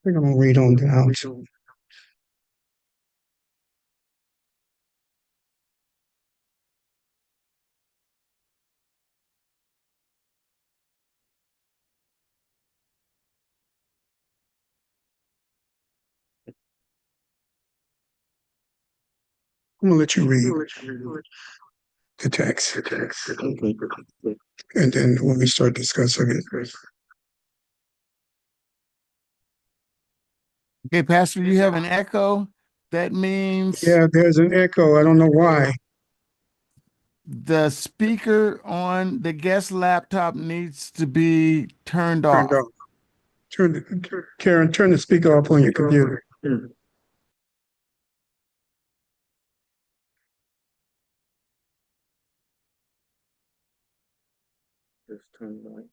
think I'm gonna read on down. I'm gonna let you read the text, and then when we start discussing it. Okay, Pastor, you have an echo. That means Yeah, there's an echo. I don't know why. the speaker on the guest laptop needs to be turned Turned off. off. Karen, turn the speaker off on your computer. Just turn it on.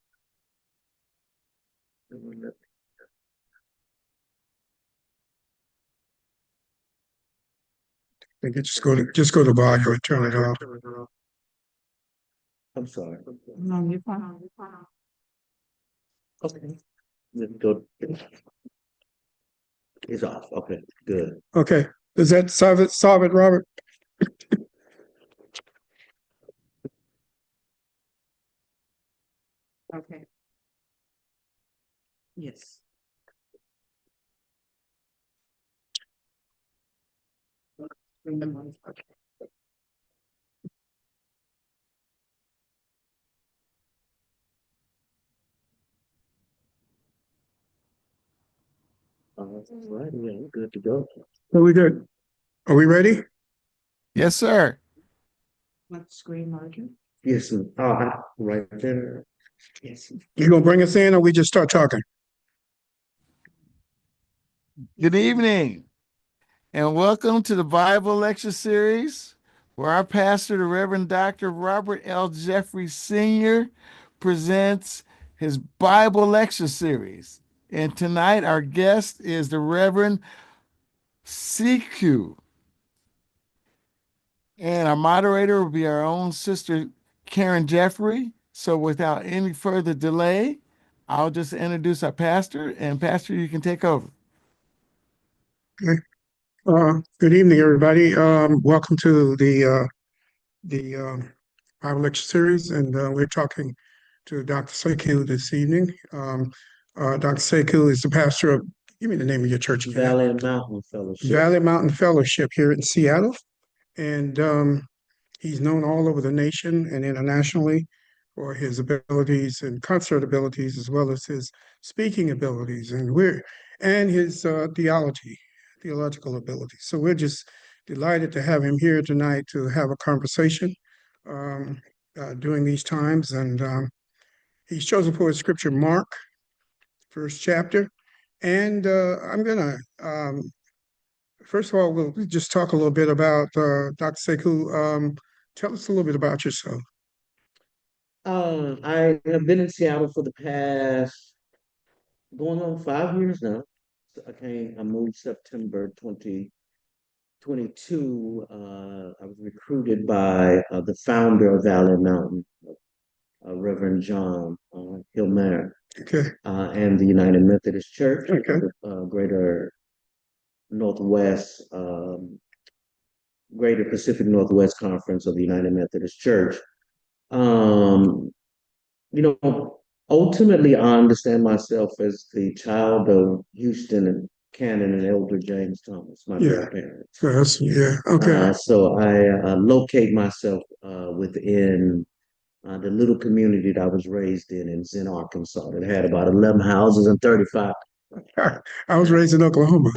I think just go to volume and turn it off. I'm sorry. No, you're fine. Okay. Then go. It's off. Okay, good. Okay, does that solve it, Robert? Okay. Yes. All right, yeah, we're good to go. Are we good? Are we ready? Yes, sir. What screen margin? Yes, right there. Yes. You gonna bring us in, or we just start talking? Good evening, and welcome to the Bible Lecture Series, where our pastor, the Reverend Dr. Robert L. Jeffrey Sr., presents his Bible Lecture Series. And tonight, our guest is the Reverend CQ. And our moderator will be our own sister, Karen Jeffrey. So without any further delay, I'll just introduce our pastor, and Pastor, you can take over. Okay. Good evening, everybody. Welcome to the Bible Lecture Series, and we're talking to Dr. Sekou this evening. Dr. Sekou is the pastor of, give me the name of your church again. Valley Mountain Fellowship. Valley Mountain Fellowship here in Seattle. And he's known all over the nation and internationally for his abilities and concert abilities, as well as his speaking abilities, and his theological abilities. So we're just delighted to have him here tonight to have a conversation during these times. And he's chosen for his scripture, Mark, first chapter. And I'm gonna first of all, we'll just talk a little bit about Dr. Sekou. Tell us a little bit about yourself. I have been in Seattle for the past going on 5 years now. I moved September 2022. I was recruited by the founder of Valley Mountain, Reverend John Hilmer, Okay. and the United Methodist Church, Okay. Greater Pacific Northwest Conference of the United Methodist Church. Um, Ultimately, I understand myself as the child of Houston and Cannon and Elder James Thomas, my grandparents. Yeah. Okay. So I locate myself within the little community that I was raised in Zen, Arkansas. It had about 11 houses and 35. I was raised in Oklahoma.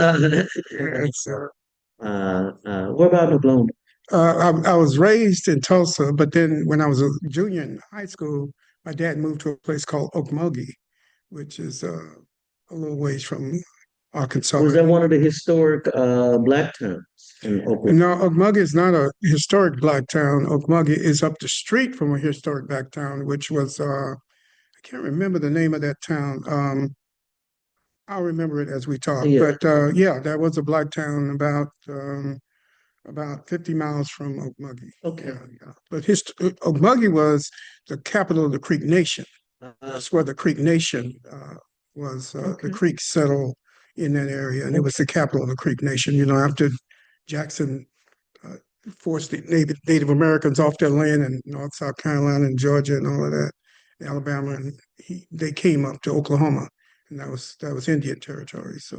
What about Oklahoma? I was raised in Tulsa, but then when I was a junior in high school, my dad moved to a place called Okmulgee, which is a little ways from Arkansas. Was that one of the historic black towns in Oklahoma? No, Okmulgee is not a historic black town. Okmulgee is up the street from a historic black town, which was I can't remember the name of that town. I'll remember it as we talk. Yeah. But yeah, that was a black town about 50 miles from Okmulgee. Okay. Yeah. But Okmulgee was the capital of the Creek Nation. That's where the Creek Nation was. The Okay. Creeks settled in that area, and it was the capital of the Creek Nation. You know, after Jackson forced the Native Americans off their land in North, South Carolina and Georgia and all of that, Alabama, and they came up to Oklahoma, and that was Indian territory. So,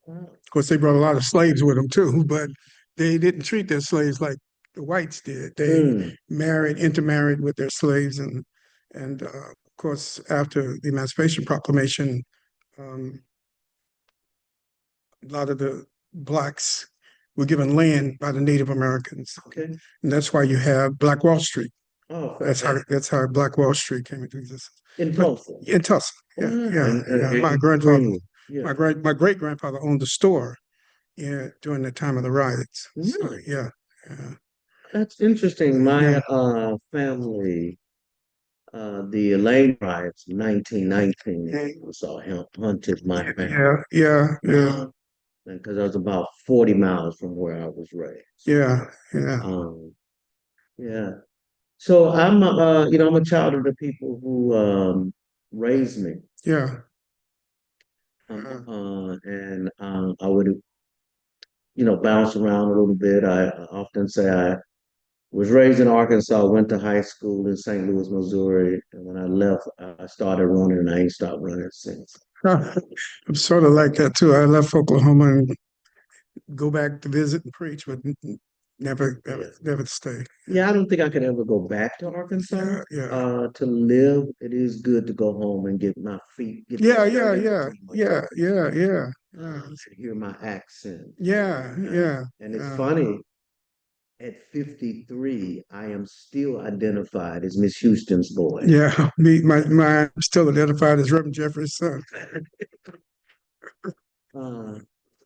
Wow. of course, they brought a lot of slaves with them too, but they didn't treat their slaves like the whites did. They intermarried with their slaves, and of course, after the Emancipation Proclamation, a lot of the blacks were given land by the Native Americans, Okay. and that's why you have Black Wall Street. Oh, That's how Black Wall Street came into existence. in Tulsa. In Tulsa, yeah, Wow. yeah. And My grandfather, yeah. my great grandfather owned a store, yeah, during the time of the riots. So, Really? yeah. That's interesting. My Yeah. family, the Lane riots, 1919, saw hunted my family. Yeah. Because I was about 40 miles from where I was raised. Yeah. Yeah. So I'm, I'm a child of the people who raised me. Yeah. And I would, bounce around a little bit. I often say I was raised in Arkansas, went to high school in St. Louis, Missouri, and when I left, I started running, and I ain't stopped running since. I'm sort of like that too. I left Oklahoma and go back to visit and preach, but never to stay. Yeah, I don't think I could ever go back to Arkansas. Yeah. To live, it is good to go home and get my feet. Get Yeah. To hear my accent. Yeah. And it's funny. At 53, I am still identified as Miss Houston's boy. Yeah, I'm still identified as Reverend Jeffrey's son.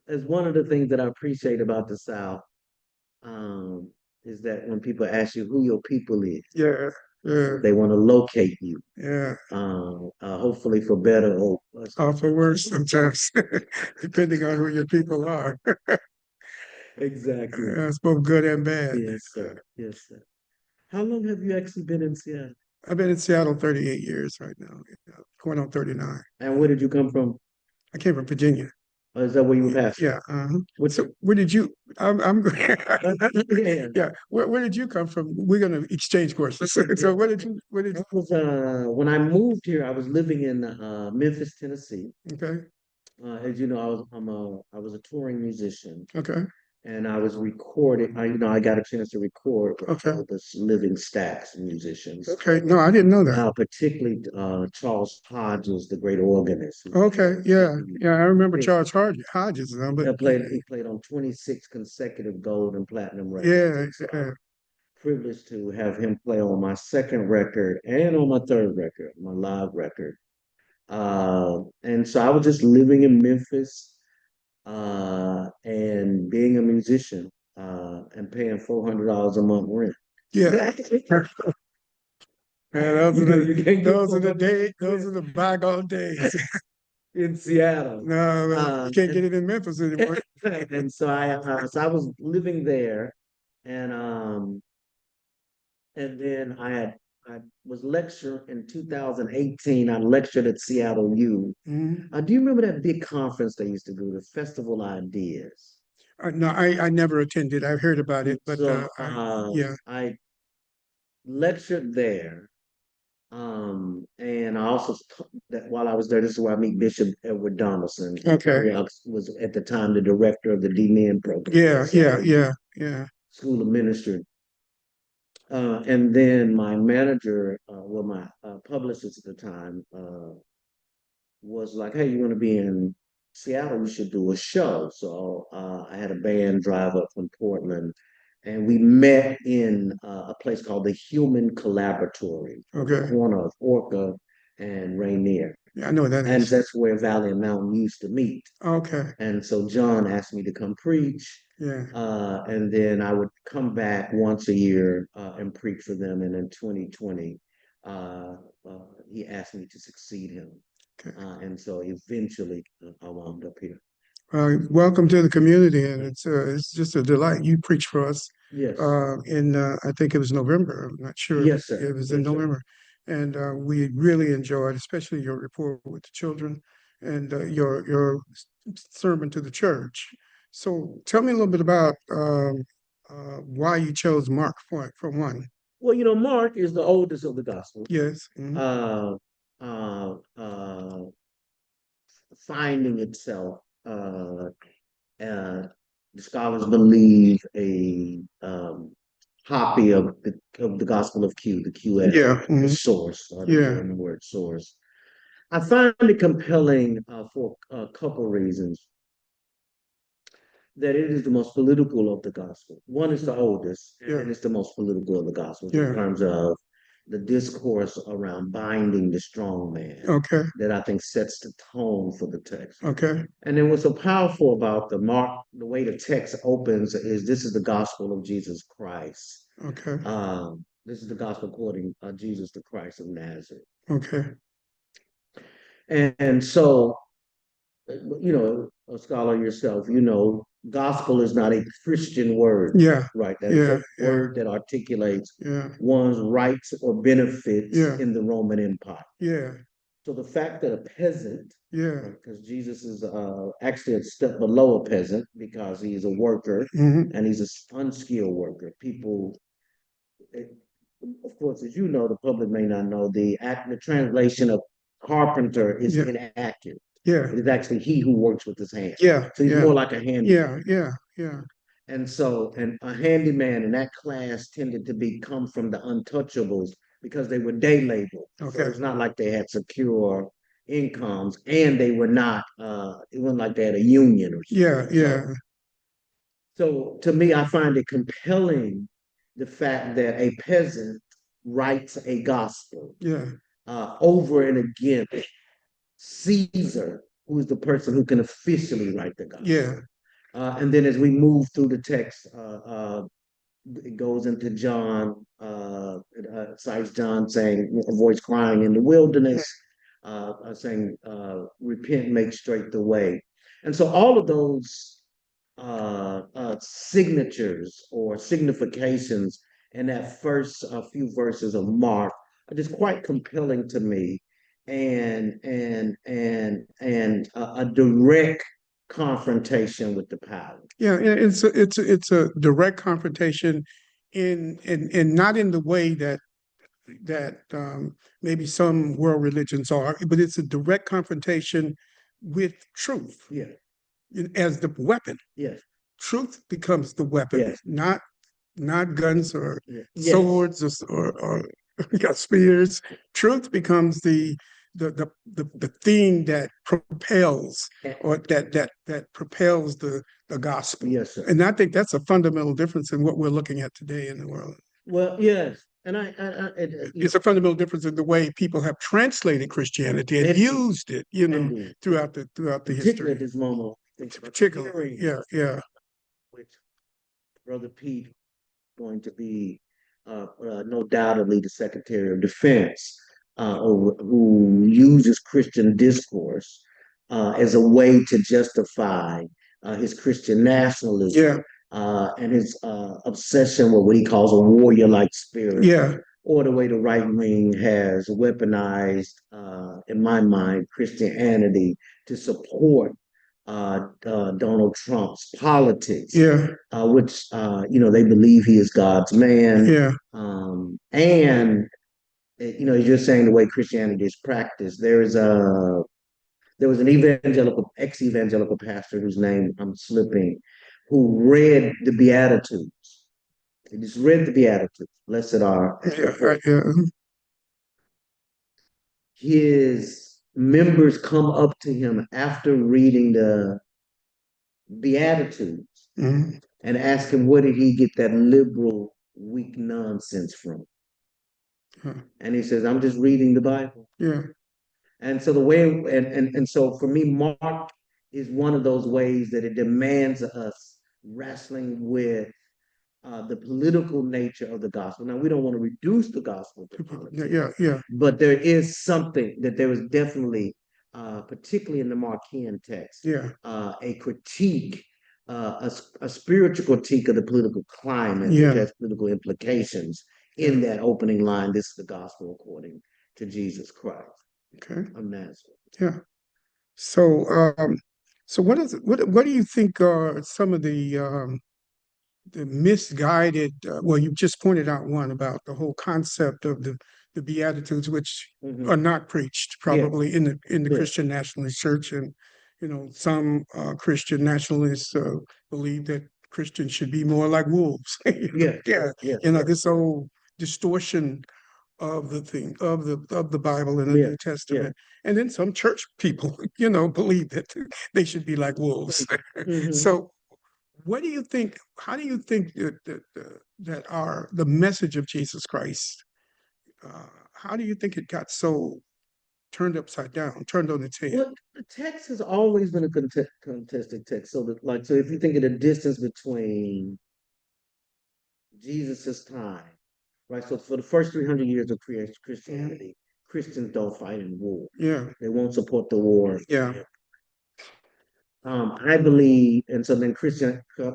As one of the things that I appreciate about the South, is that when people ask you who your people is, they want to locate you. Yeah. Hopefully for better or for worse sometimes, depending on who your people are. Exactly. It's both good and bad. Yes, sir. Yes, sir. How long have you actually been in Seattle? I've been in Seattle 38 years right now, going on 39. And where did you come from? I came from Virginia. Oh, is that where you were passing? Yeah. So where did you? I'm Yeah. Yeah. Where did you come from? We're going to exchange courses. So where did you? When I moved here, I was living in Memphis, Tennessee. Okay. As you know, I was a touring musician. Okay. And I was recording. I got a chance to record with all the Living Stacks musicians. Okay. No, I didn't know that. Particularly Charles Hodges, the great organist. Okay. Yeah. I remember Charles Hodges. He played on 26 consecutive gold and platinum records. Yeah. So privileged to have him play on my second record and on my third record, my live record. And so I was just living in Memphis. And being a musician, and paying $400 a month rent. Yeah. Man, those are the bygone days in Seattle. No, you can't get it in Memphis anymore. And so I was living there, and then I was lecturing in 2018. I lectured at Seattle U. Mm-hmm. Do you remember that big conference they used to do, the Festival Ideas? No, I never attended. I heard about it, but I lectured there. And I also that while I was there, this is where I meet Bishop Edward Donaldson. Okay. Was at the time the director of the D-Men program. Yeah. School of Ministry. And then my manager, my publicist at the time, was like, "Hey, you want to be in Seattle? You should do a show." So I had a band drive up from Portland, and we met in a place called the Human Collaboratory, okay, corner of Orca and Rainier. Yeah, I know that and is. that's where Valley and Mountain used to meet. Okay. And so John asked me to come preach. Yeah. And then I would come back once a year and preach for them. And in 2020, he asked me to succeed him. Okay. And so eventually I wound up here. Welcome to the community, and it's just a delight. You preach for us. Yes. In I think it was November. I'm not sure. Yes, sir. It was in November, and we really enjoyed, especially your report with the children, and sermon to the church. So tell me a little bit about why you chose Mark for one. Well, you know, Mark is the oldest of the gospels. Yes. Uh, uh, uh, Finding itself, the scholars believe, a copy of the Gospel of Q, the QS, Yeah. the source, or the Yeah. German word source. I find it compelling for a couple reasons. That it is the most political of the gospel. One is the oldest, and Yeah. it's the most political of the gospels Yeah. in terms of the discourse around binding the strong man. Okay. That I think sets the tone for the text. Okay. And then what's so powerful about the way the text opens is this is the gospel of Jesus Christ. Okay. This is the gospel according Jesus the Christ of Nazareth. Okay. And so, you know, a scholar yourself, you know, gospel is not a Christian word. Yeah. Right. That is Yeah. a word that articulates Yeah. one's rights or benefits Yeah. in the Roman Empire. Yeah. So the fact that a peasant, Yeah. because Jesus is actually a step below a peasant because he's a worker and he's an unskilled worker. People, of course, as you know, the public may not know, the translation of carpenter is Yeah. inaccurate. Yeah. It is actually he who works with his hands. Yeah. So he's Yeah. more like a handyman. Yeah. Yeah. Yeah. And so, and a handyman in that class tended to come from the untouchables because they were day labor. Okay. So it's not like they had secure incomes, and they were not. It wasn't like they had a union or something. Yeah. Yeah. So to me, I find it compelling the fact that a peasant writes a gospel. Yeah. Over and against Caesar, who is the person who can officially write the gospel. Yeah. And then as we move through the text, it goes into John, cites John saying, a voice crying in the wilderness, saying, repent, make straight the way. And so all of those signatures or significations in that first few verses of Mark are just quite compelling to me, and a direct confrontation with the power. Yeah, it's a direct confrontation in not in the way that maybe some world religions are, but it's a direct confrontation with truth. Yeah. As the weapon. Yes. Truth becomes the weapon, yes. not guns or yes. swords or spears. Truth becomes the thing that propels or that propels the gospel. Yes, sir. And I think that's a fundamental difference in what we're looking at today in the world. Well, yes. And it's a fundamental difference in the way people have translated Christianity and used it, throughout the history. At this moment, particularly, yeah. Which Brother Pete going to be no doubtedly the Secretary of Defense, who uses Christian discourse as a way to justify his Christian nationalism, and his obsession with what he calls a warrior-like spirit. Yeah. Or the way the right wing has weaponized, in my mind, Christianity to support Donald Trump's politics. Yeah. Which they believe he is God's man. Yeah. And you're saying the way Christianity is practiced, there was an ex-evangelical pastor whose name I'm slipping, who read the Beatitudes. He just read the Beatitudes. Blessed are. His members come up to him after reading the Beatitudes and ask him, where did he get that liberal, weak nonsense from? And he says, I'm just reading the Bible. Yeah. And so the way, and so for me, Mark is one of those ways that it demands us wrestling with the political nature of the gospel. Now, we don't want to reduce the gospel to politics. Yeah. But there is something that there is definitely, particularly in the Markian text, a critique, a spiritual critique of the political climate, which has political implications in that opening line. This is the gospel according to Jesus Christ. Okay. Of Nazareth. Yeah. So, so what do you think are some of the misguided, well, you just pointed out one about the whole concept of the Beatitudes, which Mhm. are not preached probably in the Yeah. Christian Nationalist Church. And, some Christian nationalists believe that Christians should be more like wolves. Yeah. Yeah, Yeah. this whole distortion of the thing of the Bible and the Yeah, New Testament. And then some church people, believe that they should be like wolves. Mhm. So what do you think? How do you think that the message of Jesus Christ? How do you think it got so turned upside down, turned on its head? Well, the text has always been a contested text. So that, like, so if you think of the distance between Jesus's time, right? So for the first 300 years of Christianity, Christians don't fight in war. Yeah, They won't support the war. yeah, I believe, and so then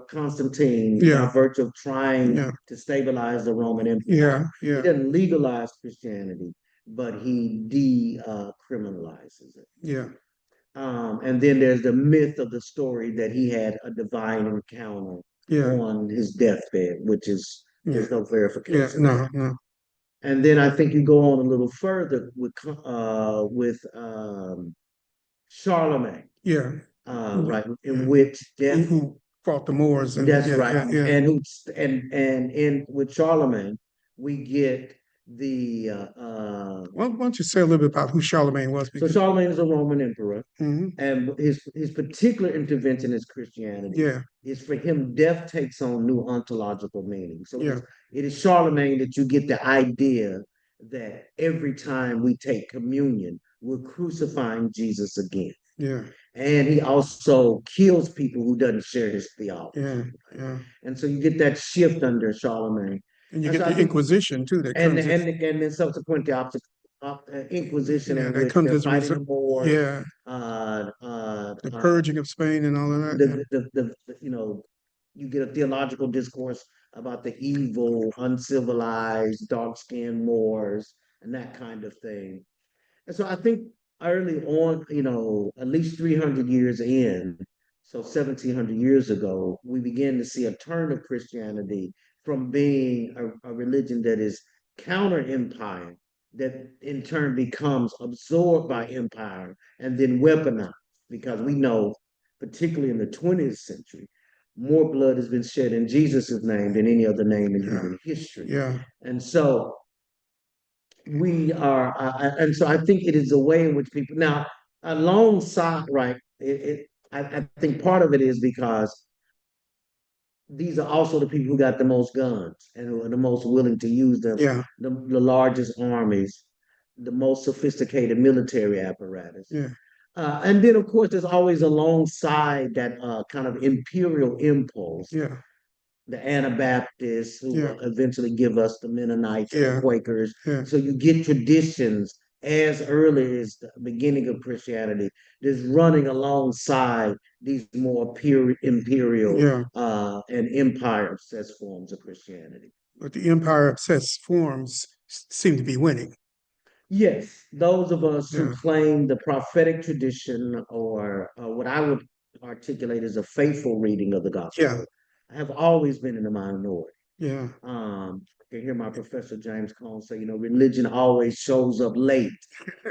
Constantine, by yeah, virtue of trying yeah, to stabilize the Roman Empire, yeah, he yeah, didn't legalize Christianity, but he decriminalizes it. yeah, And then there's the myth of the story that he had a divine encounter yeah, on his deathbed, which is yeah, there's no yeah. verification. No, no. And then I think you go on a little further with Charlemagne, Yeah, right, yeah. in which death. Who fought the Moors and That's yeah, right, yeah, yeah. and who and in with Charlemagne, we get the Why don't you say a little bit about who Charlemagne was? so Because Charlemagne is a Roman emperor. Mhm. And his particular intervention is Christianity. Yeah, Is for him, death takes on new ontological meaning. So yeah, it is Charlemagne that you get the idea that every time we take communion, we're crucifying Jesus again. yeah, And he also kills people who doesn't share his theology. yeah, yeah. And so you get that shift under Charlemagne. And you And get so I the think, Inquisition too that comes and then subsequent the opposite Inquisition, yeah, in that which comes they're as a fighting result. the Moors, Yeah, the purging of Spain and all of that. you get a theological discourse about the evil, uncivilized, dark-skinned Moors and that kind of thing. And so I think early on, at least 300 years in, so 1700 years ago, we begin to see a turn of Christianity from being a religion that is counter empire, that in turn becomes absorbed by empire and then weaponized. Because we know, particularly in the 20th century, more blood has been shed in Jesus' name than any other name in Yeah, human history. yeah, And so we are, and so I think it is a way in which people now, alongside, right? I think part of it is because these are also the people who got the most guns and who are the most willing to use them, yeah, the largest armies, the most sophisticated military apparatus. yeah, And then, of course, there's always alongside that kind of imperial impulse, yeah, the Anabaptists who yeah, eventually give us the Mennonites, the yeah, Quakers. yeah, So you get traditions as early as the beginning of Christianity that's running alongside these more imperial yeah. and empire obsessed forms of Christianity. But the empire obsessed forms seem to be winning. Yes, those of us who Yeah, claim the prophetic tradition, or what I would articulate as a faithful reading of the yeah, gospel, have always been in the minority. yeah, I can hear my professor James Cone say, religion always shows up late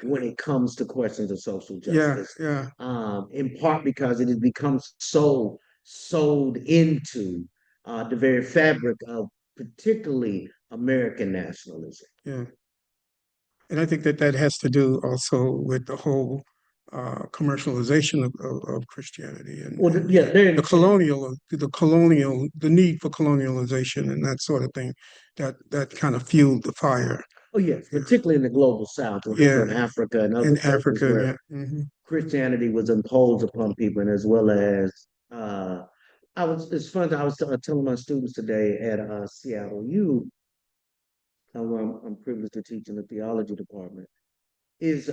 when it comes to questions of social yeah, justice, yeah, in part because it has become so sold into the very fabric of particularly American nationalism. yeah. And I think that has to do also with the whole commercialization of Christianity Well, and yeah, the the need for colonialization and that sort of thing, that kind of fueled the fire. oh yes, Yeah, particularly in the global South, or yeah, in Africa and other in places Africa, where yeah, Christianity was imposed upon people, and as well as it's funny. I was telling my students today at Seattle U, where I'm privileged to teach in the theology department, is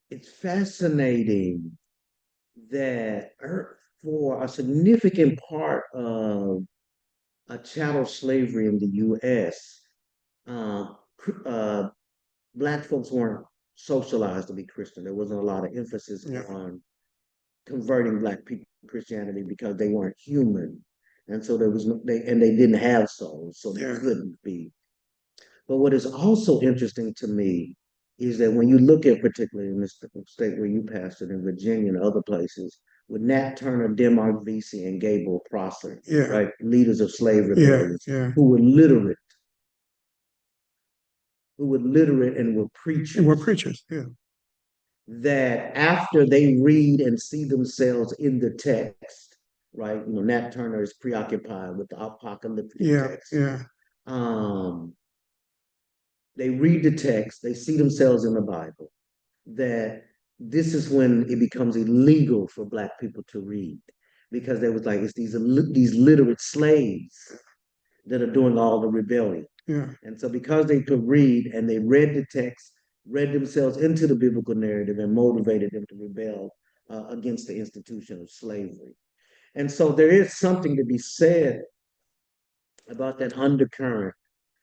it's fascinating that for a significant part of chattel slavery in the U.S., uh, Black folks weren't socialized to be Christian. There wasn't a lot of emphasis Yeah. on converting Black people to Christianity because they weren't human. And so there was no, they didn't have souls, so they Yeah. couldn't be. But what is also interesting to me is that when you look at, particularly in this state where you pastored in Virginia and other places, with Nat Turner, Denmark Vesey, and Gabriel Prosser, Yeah. right, leaders of slave Yeah. rebellions, Yeah. who were literate, and were preachers, And we're preachers. Yeah. that after they read and see themselves in the text, right? You know, Nat Turner is preoccupied with the apocalyptic Yeah. text. Yeah. They read the text, they see themselves in the Bible, that this is when it becomes illegal for Black people to read, because there was like, it's these literate slaves that are doing all the rebellion. Yeah. And so because they could read and they read the text, read themselves into the biblical narrative and motivated them to rebel against the institution of slavery. And so there is something to be said about that undercurrent,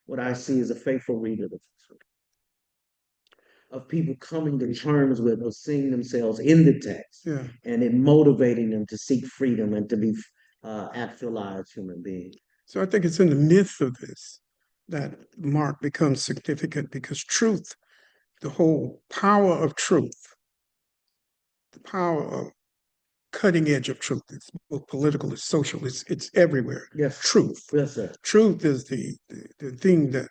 what I see as a faithful reader of people coming to terms with, of seeing themselves in the text, Yeah. and it motivating them to seek freedom and to be actualized human beings. So I think it's in the midst of this that Mark becomes significant, because truth, the whole power of truth, the power of cutting edge of truth, it's both political, it's social, it's everywhere. Yes. Truth. Yes, sir. Truth is the thing that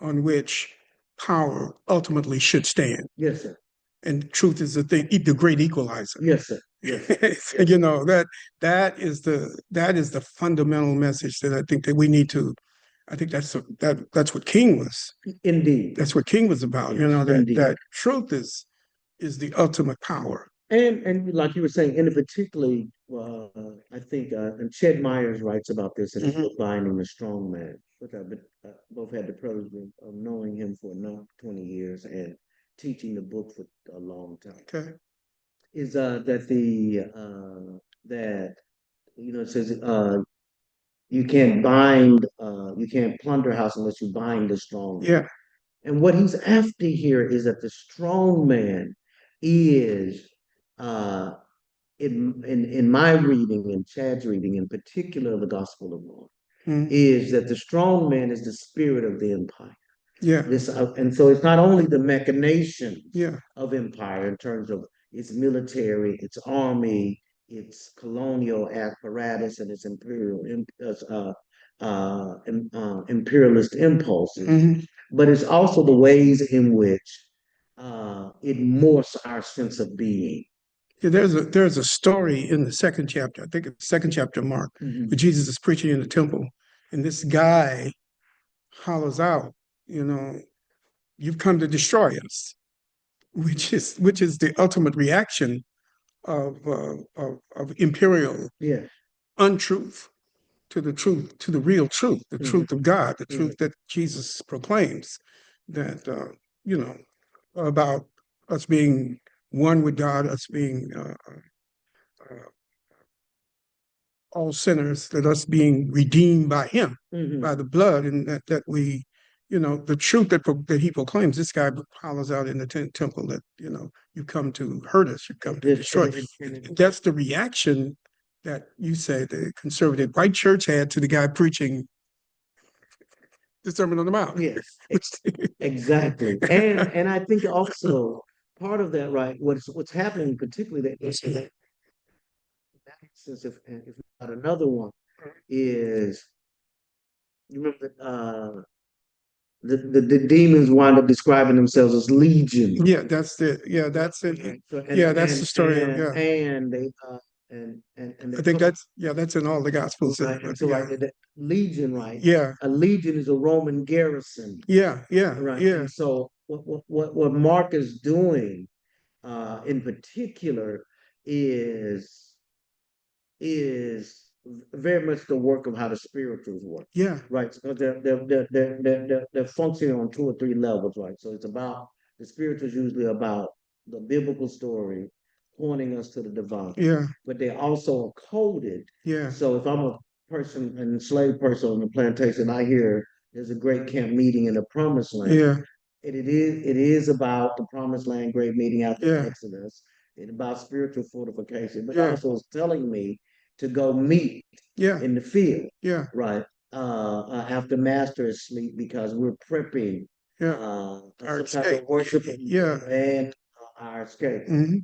on which power ultimately should stand. Yes, sir. And truth is the great equalizer. Yes, sir. Yes. You know, that is the fundamental message that I think that we need to. I think that's what King was. Indeed. That's what King was about. You Yes, know, indeed. that truth is the ultimate power. And like you were saying, and particularly, I think, and Ched Myers writes about this in his book, Binding the Strong Man, which I've both had the privilege of knowing him for 20 years and teaching the book for a long time. Okay. Is that that, you know, it says you can't plunder a house unless you bind the strong man. Yeah. And what he's after here is that the strong man is, in my reading and Chad's reading, in particular the Gospel of Mark, is that the strong man is the spirit of the empire. Yeah. And so it's not only the machinations Yeah. of empire in terms of its military, its army, its colonial apparatus, and its imperialist impulses, but it's also the ways in which it morphs our sense of being. Yeah, there's a story in the second chapter, I think it's the second chapter of Mark, where Jesus is preaching in the temple, and this guy hollers out, you know, "You've come to destroy us," which is the ultimate reaction of imperial untruth to the truth, to the real truth, the truth of God, the truth that Jesus proclaims, that you know, about us being one with God, us being all sinners, that us being redeemed by Him, by the blood, and that we, you know, the truth that He proclaims. This guy hollers out in the temple that, you know, you come to hurt us, you come to destroy. That's the reaction that you say the conservative white church had to the guy preaching the Sermon on the Mount. Yes, exactly. And I think also part of that, right? What's happening, particularly that instance, if not another one, is, you remember the demons wind up describing themselves as legion. Yeah, that's it. Yeah, that's it. That's the story. And they I think that's in all the Gospels. Right, and so like the legion, right? Yeah. A legion is a Roman garrison. Yeah. Right. Yeah. And so what Mark is doing in particular is very much the work of how the spirituals work. Yeah. Right. So they're functioning on 2 or 3 levels, right? So it's about, the spirituals usually about the biblical story pointing us to the divine. Yeah. But they also are coded. Yeah. So if I'm a person, an enslaved person on the plantation, I hear there's a great camp meeting in the promised land. Yeah. it is about the promised land, great meeting after Yeah. Exodus. It's about spiritual fortification, but Yeah. also it's telling me to go meet Yeah, in the field, yeah, right? After master is asleep because we're prepping yeah. some Our type escape. of worship Yeah. and our escape. Hmm.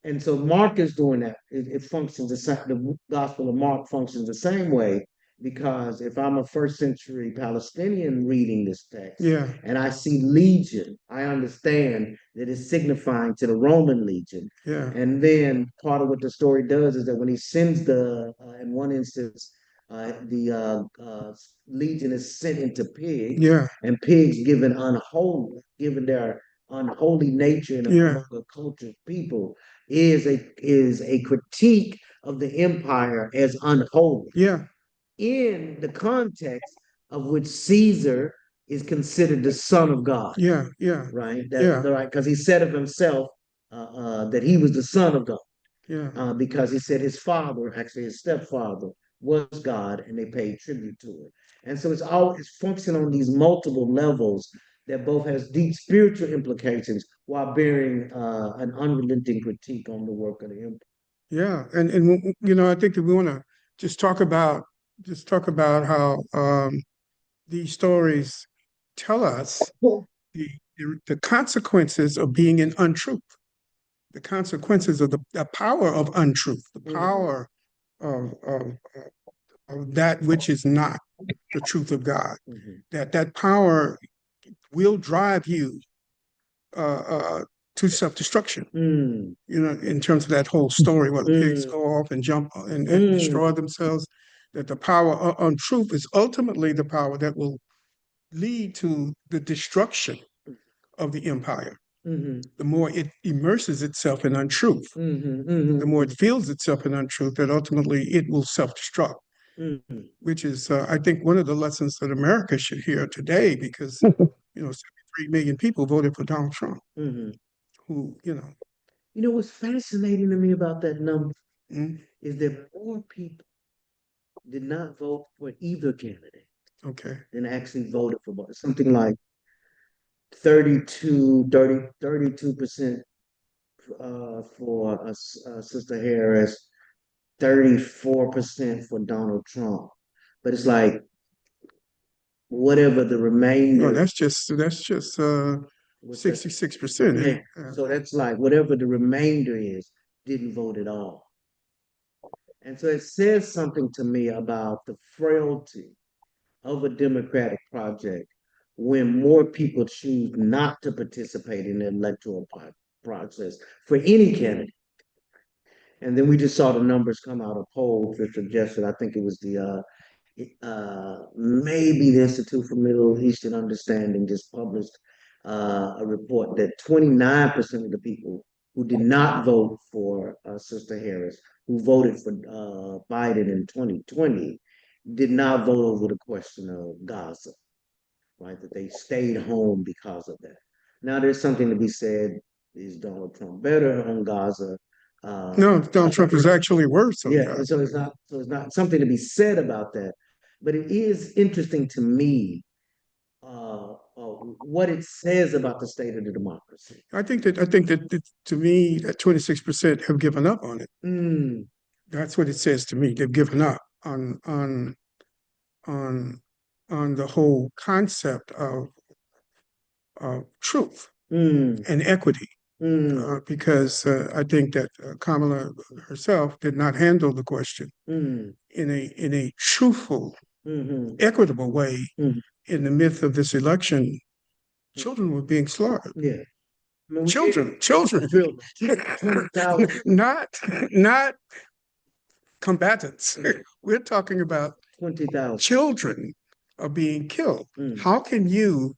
And so Mark is doing that. It functions the same. The Gospel of Mark functions the same way because if I'm a first century Palestinian reading this text Yeah, and I see legion, I understand that it's signifying to the Roman legion. yeah, And then part of what the story does is that when he sends in one instance, the legion is sent into pigs, yeah, and pigs given their unholy nature and yeah, among a cultured people, is a critique of the empire as unholy yeah, in the context of which Caesar is considered the son of God, yeah, yeah, right? yeah, Right, because he said of himself that he was the son of God, yeah, because he said his father, actually his stepfather, was God, and they paid tribute to it. And so it's functioning on these multiple levels that both has deep spiritual implications while bearing an unrelenting critique on the work of the empire. yeah. And I think that we want to just talk about how these stories tell us the consequences of being in untruth, the consequences of the power of untruth, the power of that which is not the truth of God. Mhm. That power will drive you uh, uh, to self-destruction. Mm, In terms of that whole story, where the pigs mm, go off and jump and mm, destroy themselves, that the power on truth is ultimately the power that will lead to the destruction of the empire. mhm, The more it immerses itself in untruth, mhm, mhm, the more it feels itself in untruth, that ultimately it will self-destruct, mhm, which is, I think, one of the lessons that America should hear today, because, 73 million people voted for Donald Trump, mhm. who, What's fascinating to me about that number mm, is that more people did not vote for either candidate okay, than actually voted for both. Something like 32% for Sister Harris, 34% for Donald Trump. But it's like whatever the no, remainder, that's just what's that? 66%. Yeah. So that's like whatever the remainder is, didn't vote at all. And so it says something to me about the frailty of a democratic project when more people choose not to participate in the electoral process for any candidate. And then we just saw the numbers come out of polls that suggested, I think it was maybe the Institute for Middle Eastern Understanding just published a report that 29% of the people who did not vote for Sister Harris, who voted for Biden in 2020, did not vote over the question of Gaza, right? That they stayed home because of that. Now, there's something to be said. Is Donald Trump better on Gaza? No, Donald Trump is actually worse on Yeah, God. and so it's not something to be said about that, but it is interesting to me what it says about the state of the democracy. I think that to me, that 26% have given up on it. Mm, That's what it says to me. They've given up on on the whole concept of truth mm, and equity. mm, Because I think that Kamala herself did not handle the question mm, in a truthful, mhm, equitable way. mhm. In the midst of this election, children were being slaughtered. Yeah, I mean, we did Children, build 20,000, not combatants. We're talking about 20,000. children are being killed. Mm, How can you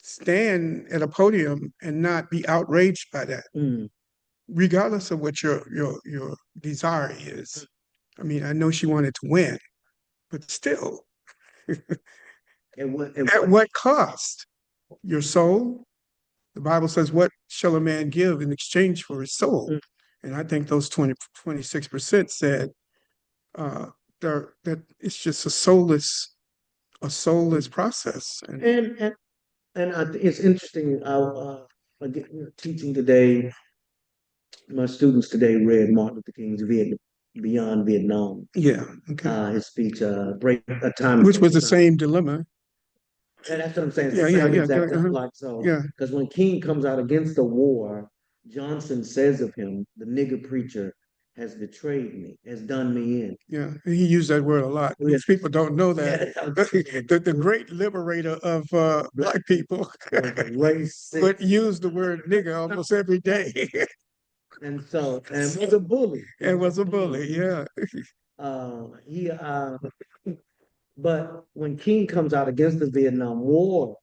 stand at a podium and not be outraged by that, mm. regardless of what your desire is? I mean, I know she wanted to win, but still, And at what, what cost? Your soul? The Bible says, what shall a man give in exchange for his soul? mm, And I think those 26% said that it's just a soulless process. and And it's interesting. Again, teaching today, my students today read Martin Luther King's Beyond Vietnam. Yeah, okay. His speech, "Break a Time," Which was the same dilemma. and that's what I'm saying. It's Yeah, the yeah, same yeah, exact uh-huh. like so. Yeah, Because when King comes out against the war, Johnson says of him, "The nigger preacher has betrayed me, has done me in." yeah. He used that word a lot. Yeah. Most people don't know that. Yeah. The great liberator of black people Was a racist. would use the word nigger almost every day. And so, and was a bully. And was a bully, yeah. He but when King comes out against the Vietnam War,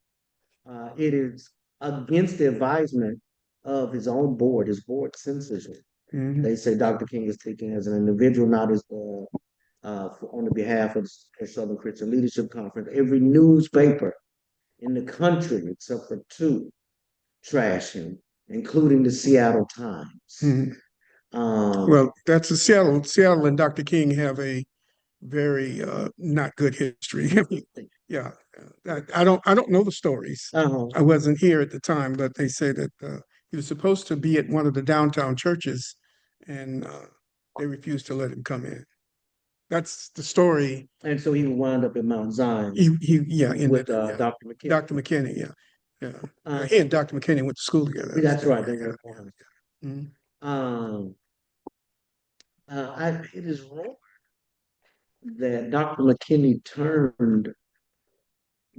it is against the advisement of his own board. His board censors him. Mhm. They say Dr. King is speaking as an individual, not as on the behalf of the Southern Christian Leadership Conference. Every newspaper in the country, except for two, trash him, including the Seattle Times. Mhm. Um, Well, that's a Seattle and Dr. King have a very not good history. Yeah, I don't know the stories. uh-huh. I wasn't here at the time, but they say that he was supposed to be at one of the downtown churches, and they refused to let him come in. That's the story. And so he would wind up in Mount Zion Yeah, with yeah. Dr. McKinney. Dr. McKinney, yeah, yeah. Uh, He and Dr. McKinney went to school together. That's right. They Yeah. were. Mhm. Um, it is wrong that Dr. McKinney turned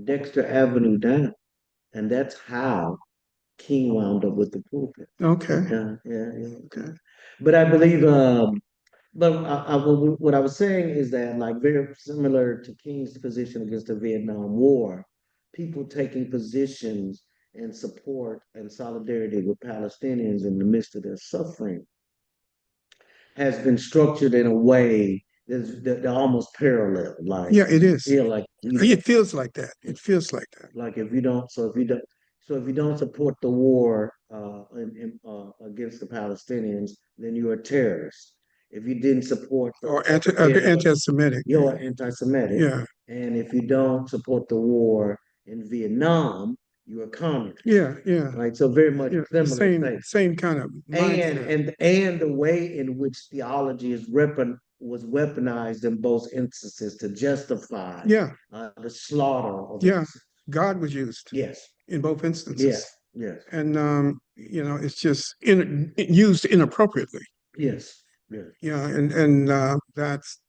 Dexter Avenue down, and that's how King wound up with the pulpit. Okay, Yeah. okay. But I believe, what I was saying is that, like, very similar to King's position against the Vietnam War, people taking positions in support and solidarity with Palestinians in the midst of their suffering has been structured in a way that they're almost parallel. Like, Yeah, it is. like It feels like that. It feels like that. like if you don't, if you don't support the war against the Palestinians, then you're a terrorist. If you didn't support Or anti-Semitic. you're anti-Semitic. Yeah, And if you don't support the war in Vietnam, you're a communist. yeah. Right. So very much Yeah, the similar thing. same kind of mindset. And the way in which theology was weaponized in both instances to justify Yeah, the slaughter of yeah. God was used yes, in both instances. yes, And it's just used inappropriately. yes. Yeah, and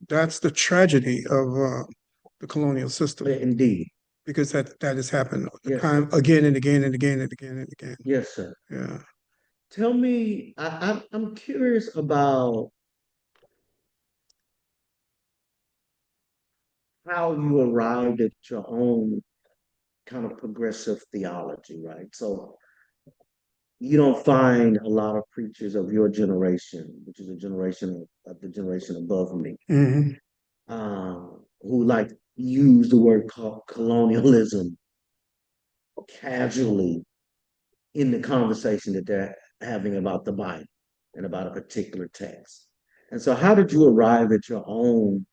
that's the tragedy of the colonial system, Indeed. because that has happened Yes, time again and again and again and again and again. yes, sir. Yeah. Tell me, I'm curious about how you arrived at your own kind of progressive theology, right? So you don't find a lot of preachers of your generation, which is a generation of the generation above me, Hmm. who like use the word colonialism casually in the conversation that they're having about the Bible and about a particular text. And so, how did you arrive at your own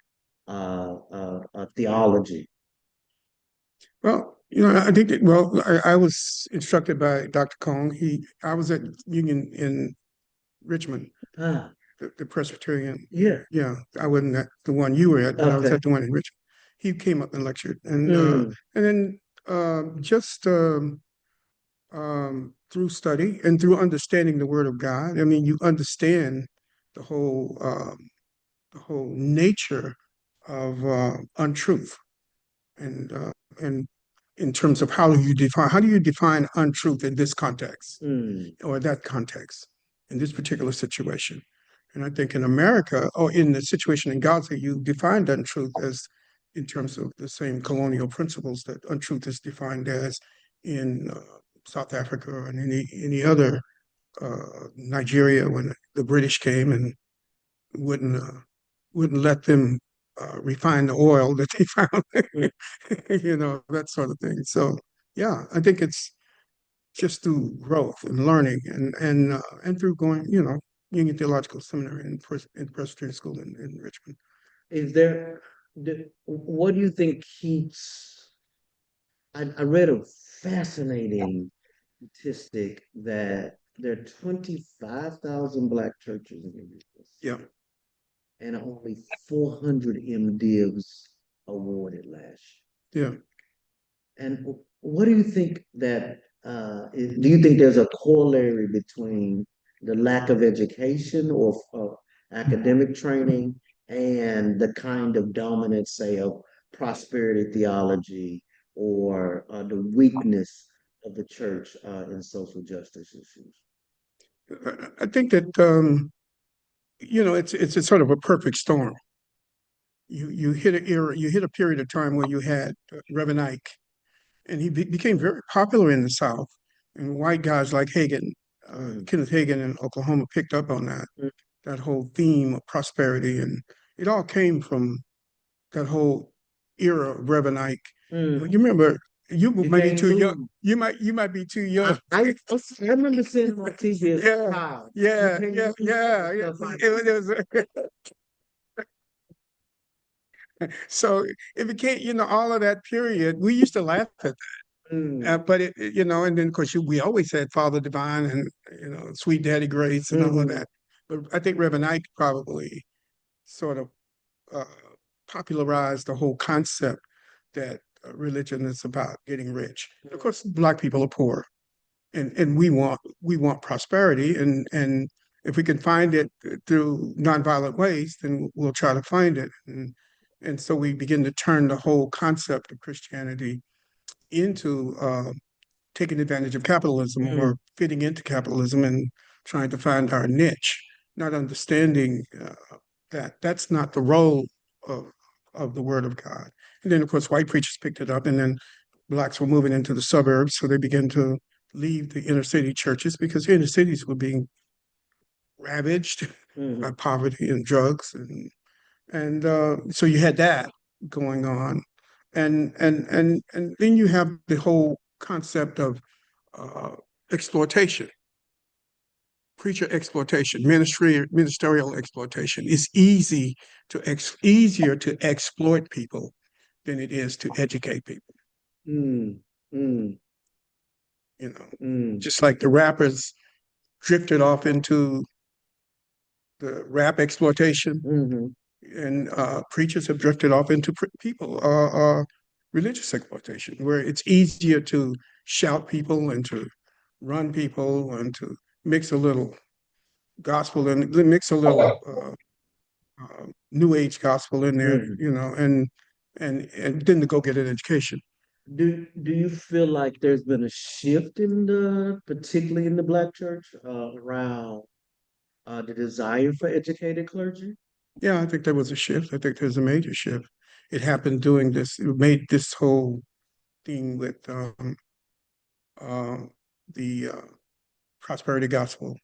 theology? Well, I think that, I was instructed by Dr. Cone. I was at Union in Richmond, Ah, the Presbyterian. yeah. Yeah, I wasn't at the one you were at, but I was Okay. at the one in Richmond. He came up and lectured, and Mm, then just through study and through understanding the Word of God. I mean, you understand the whole nature of untruth, and in terms of how do you define untruth in this context mm, or that context in this particular situation. And I think in America, or in the situation in Gaza, you defined untruth as in terms of the same colonial principles that untruth is defined as in South Africa and any other, Nigeria, when the British came and wouldn't let them refine the oil that they found, that sort of thing. So yeah, I think it's just through growth and learning and through going, Union Theological Seminary and Presbyterian School in Richmond. Is there, what do you think keeps? I read a fascinating statistic that there are 25,000 Black churches in the U.S. Yeah. and only 400 MDivs awarded last Yeah. year. And what do you think that, do you think there's a corollary between the lack of education or academic training and the kind of dominance, say, of prosperity theology or the weakness of the church in social justice issues? I think that it's a sort of a perfect storm. You hit an era, you hit a period of time where you had Reverend Ike, and he became very popular in the South. And white guys like Hagan, Kenneth Hagan in Oklahoma, picked up on that whole theme of prosperity, and it all came from that whole era of Reverend Ike. Mm. You remember, you might be Became too young. new. You might be too young. I remember seeing him on TV as a Yeah, child. yeah, Became yeah, new yeah, and yeah. stuff like It was, so it became, all of that period. We used to laugh at Mm, that, but and then of course we always had Father Divine and Sweet Daddy Grace and all of mhm, that. But I think Reverend Ike probably sort of uh, popularized the whole concept that religion is about getting rich. Of course, Black people are poor, and we want prosperity, and if we can find it through nonviolent ways, then we'll try to find it. And so we begin to turn the whole concept of Christianity into taking advantage of capitalism mm, or fitting into capitalism and trying to find our niche, not understanding that that's not the role of the Word of God. And then, of course, white preachers picked it up, and then Blacks were moving into the suburbs, so they began to leave the inner city churches because the inner cities were being ravaged by mhm, poverty and drugs, and so you had that going on, and then you have the whole concept of uh, exploitation, preacher exploitation, ministerial exploitation. It's easier to exploit people than it is to educate people. mm, mm, You know, mm, just like the rappers drifted off into the rap exploitation, mhm, and preachers have drifted off into people religious exploitation, where it's easier to shout people and to run people and to mix a little gospel and mix a little new age gospel in there, mhm. and then to go get an education. Do you feel like there's been a shift particularly in the Black church, around the desire for educated clergy? Yeah, I think there was a shift. I think there's a major shift. It happened doing this. It made this whole thing with uh, the prosperity gospel.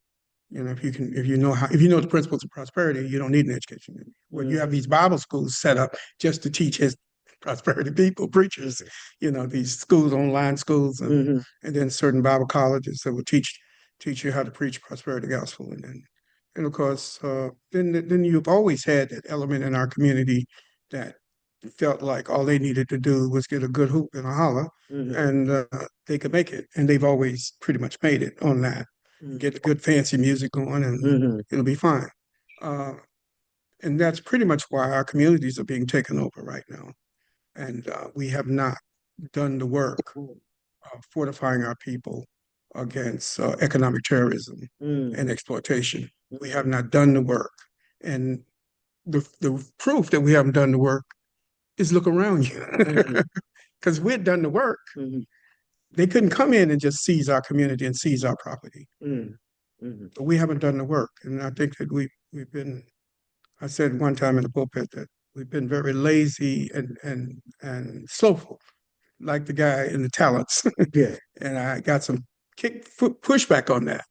If you know the principles of prosperity, you don't need an education. Well, you have Mhm, these Bible schools set up just to teach his prosperity people, preachers, these schools, online schools, and mhm, and then certain Bible colleges that will teach you how to preach prosperity gospel. And of course, then you've always had that element in our community that felt like all they needed to do was get a good hoop and a holler, mhm, and they could make it. And they've always pretty much made it on that. mhm, Get the good fancy music going, and mhm, it'll be fine. Uh, and that's pretty much why our communities are being taken over right now. And we have not done the work of fortifying our people against economic terrorism mhm, and exploitation. We have mhm, not done the work. And the proof that we haven't done the work is look around you. mhm, Because we'd done the work. mhm, They couldn't come in and just seize our community and seize our property. mhm, mhm, But we haven't done the work. And I think that we've been, I said one time in the pulpit that we've been very lazy and slowful, like the guy in the talents. yeah. And I got some pushback on that.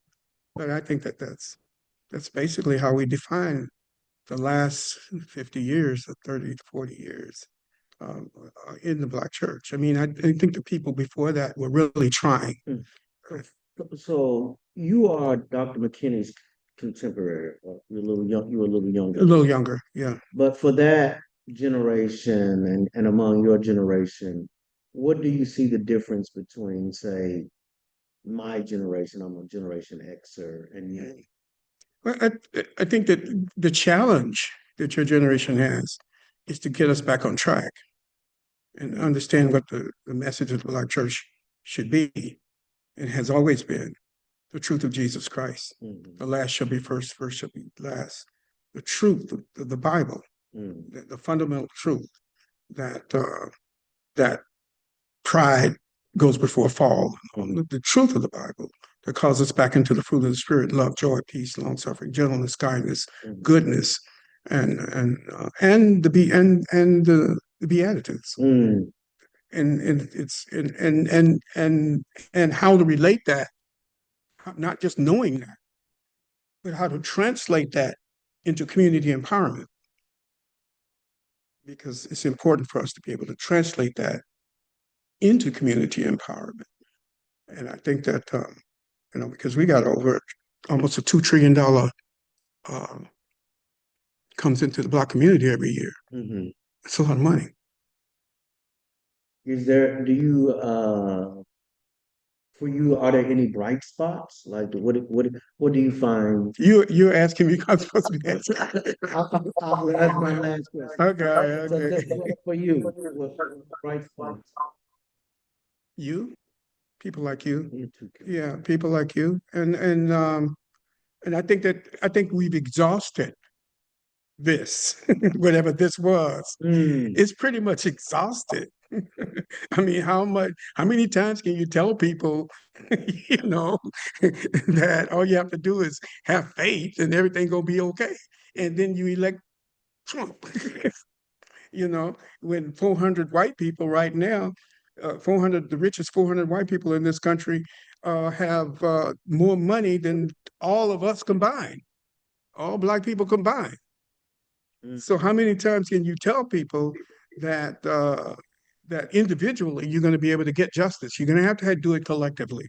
But I think that that's basically how we define the last 50 years or 30 to 40 years in the Black church. I mean, I think the people before that were really trying. Mm. So you are Dr. McKinney's contemporary, or you're a little young, you were a little younger A than little him. younger, yeah. But for that generation and among your generation, what do you see the difference between, say, my generation, I'm a Generation Xer, and you? Well, I think that the challenge that your generation has is to get us back on track and understand what the message of the Black church should be and has always been the truth of Jesus Christ. Mhm. The last shall be first, first shall be last. The truth of the Bible, Mm. the fundamental truth that that pride goes before a fall. The truth of the Bible that calls us back into the fruit of the Spirit: love, joy, peace, long suffering, gentleness, kindness, Mhm. goodness, and the Beatitudes. Mm. And it's and how to relate that, not just knowing that, but how to translate that into community empowerment, because it's important for us to be able to translate that into community empowerment. And I think that because we got over almost a $2 trillion comes into the Black community every year. Mhm. It's a lot of money. Do you, for you, are there any bright spots? Like, what do you find? You're asking me, I'm supposed to be asking. That's my last question. Okay, So okay. for you, what bright spots? You, people like you, You too, Kim. yeah, people like you, and I think we've exhausted this, whatever this was. Mm. It's pretty much exhausted. I mean, how many times can you tell people, that all you have to do is have faith and everything gonna be okay? And then you elect Trump. When 400 white people right now, 400, the richest 400 white people in this country have more money than all of us combined, all Black people combined. Mm. So how many times can you tell people that that individually you're going to be able to get justice? You're going to have to do it collectively,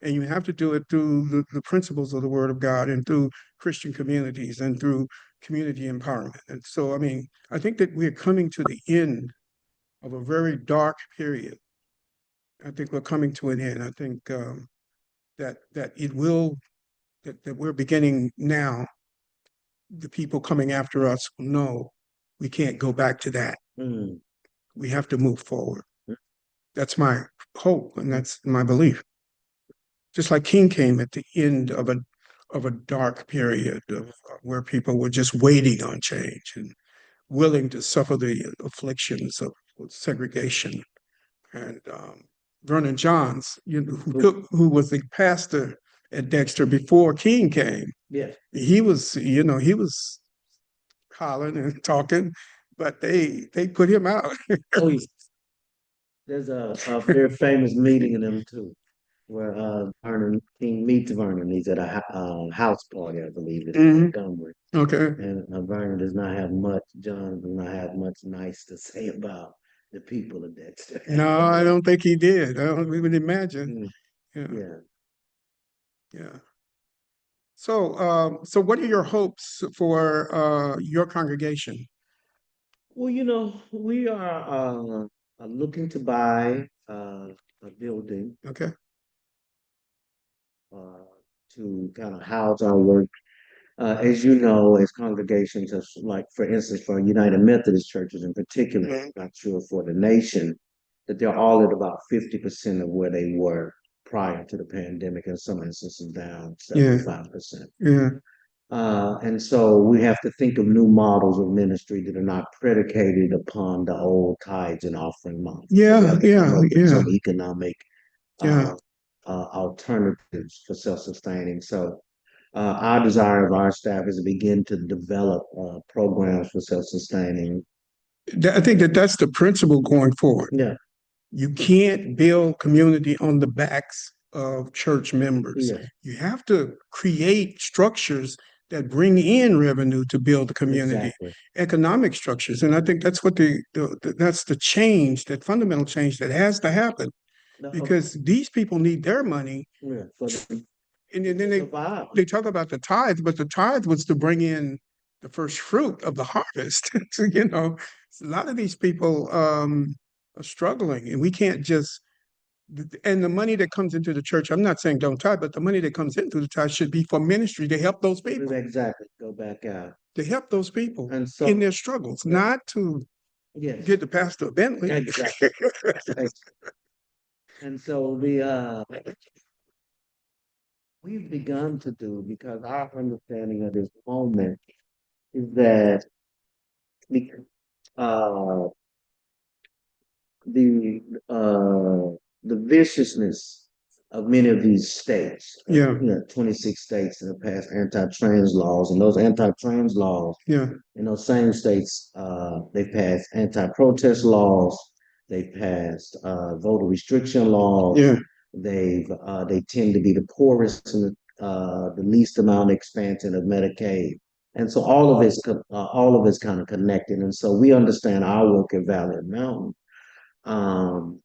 and you have to do it through the principles of the Word of God and through Christian communities and through community empowerment. And so, I mean, I think that we're coming to the end of a very dark period. I think we're coming to an end. I think that it will that we're beginning now. The people coming after us will know we can't go back to that. Mm. We have to move forward. That's my hope, and that's my belief. Just like King came at the end of a dark period of where people were just waiting on change and willing to suffer the afflictions of segregation. And Vernon Johns, who was the pastor at Dexter before King came, Yes. he was hollering and talking, but they put him out. Oh, yes. There's a very famous meeting in them too, where Vernon King meets Vernon. He's at a house party, I believe, in Mhm. Montgomery. Okay. And Vernon does not have much, John does not have much nice to say about the people of Dexter. No, I don't think he did. I don't even imagine. Mm. Yeah, Yeah. yeah. So what are your hopes for your congregation? Well, we are looking to buy a building Okay. uh, to kind of house our work. As you know, as congregations, as like for instance, for United Methodist churches in particular, Mhm. not sure for the nation, that they're all at about 50% of where they were prior to the pandemic, in some instances down Yeah, 75%. yeah, And so we have to think of new models of ministry that are not predicated upon the old tithes and offering model. yeah, We have to come yeah, up with yeah, some economic yeah. uh, alternatives for self-sustaining. So our desire of our staff is to begin to develop programs for self-sustaining. I think that that's the principle going forward. Yeah, You can't build community on the backs of church members. yes, You have to create structures that bring in revenue to build the community, exactly. economic structures. And I think that's what that's the change, that fundamental change that has to happen, No, because these people need their money. yeah, for the And then survival. they talk about the tithe, but the tithe was to bring in the first fruit of the harvest. So, a lot of these people are struggling, and we can't just. And the money that comes into the church, I'm not saying don't tithe, but the money that comes into the tithe should be for ministry to help those people, Exactly, go back out. to help those people And so, in their struggles, not to yes, get the pastor a Bentley. exactly. And so we've begun to do, because our understanding of this moment is that the uh the uh the viciousness of many of these states. Yeah. 26 states that have passed anti-trans laws, and those anti-trans laws Yeah, in those same states, they've passed anti-protest laws, they've passed voter restriction laws. yeah, They tend to be the poorest and the least amount of expansion of Medicaid. And so all of it's kind of connected. And so we understand our work at Valley Mountain, um,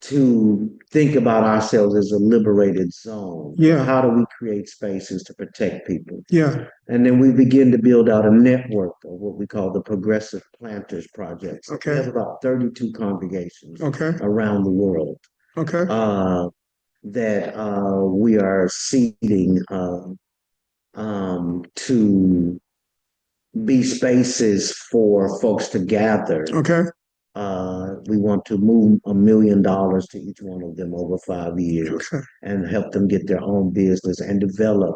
to think about ourselves as a liberated zone. Yeah. How do we create spaces to protect people? yeah, And then we begin to build out a network of what we call the Progressive Planters Project. So Okay. we have about 32 congregations okay, around the world okay, that we are seeding to be spaces for folks to gather. okay, We want to move $1 million to each one of them over 5 years okay, and help them get their own business and develop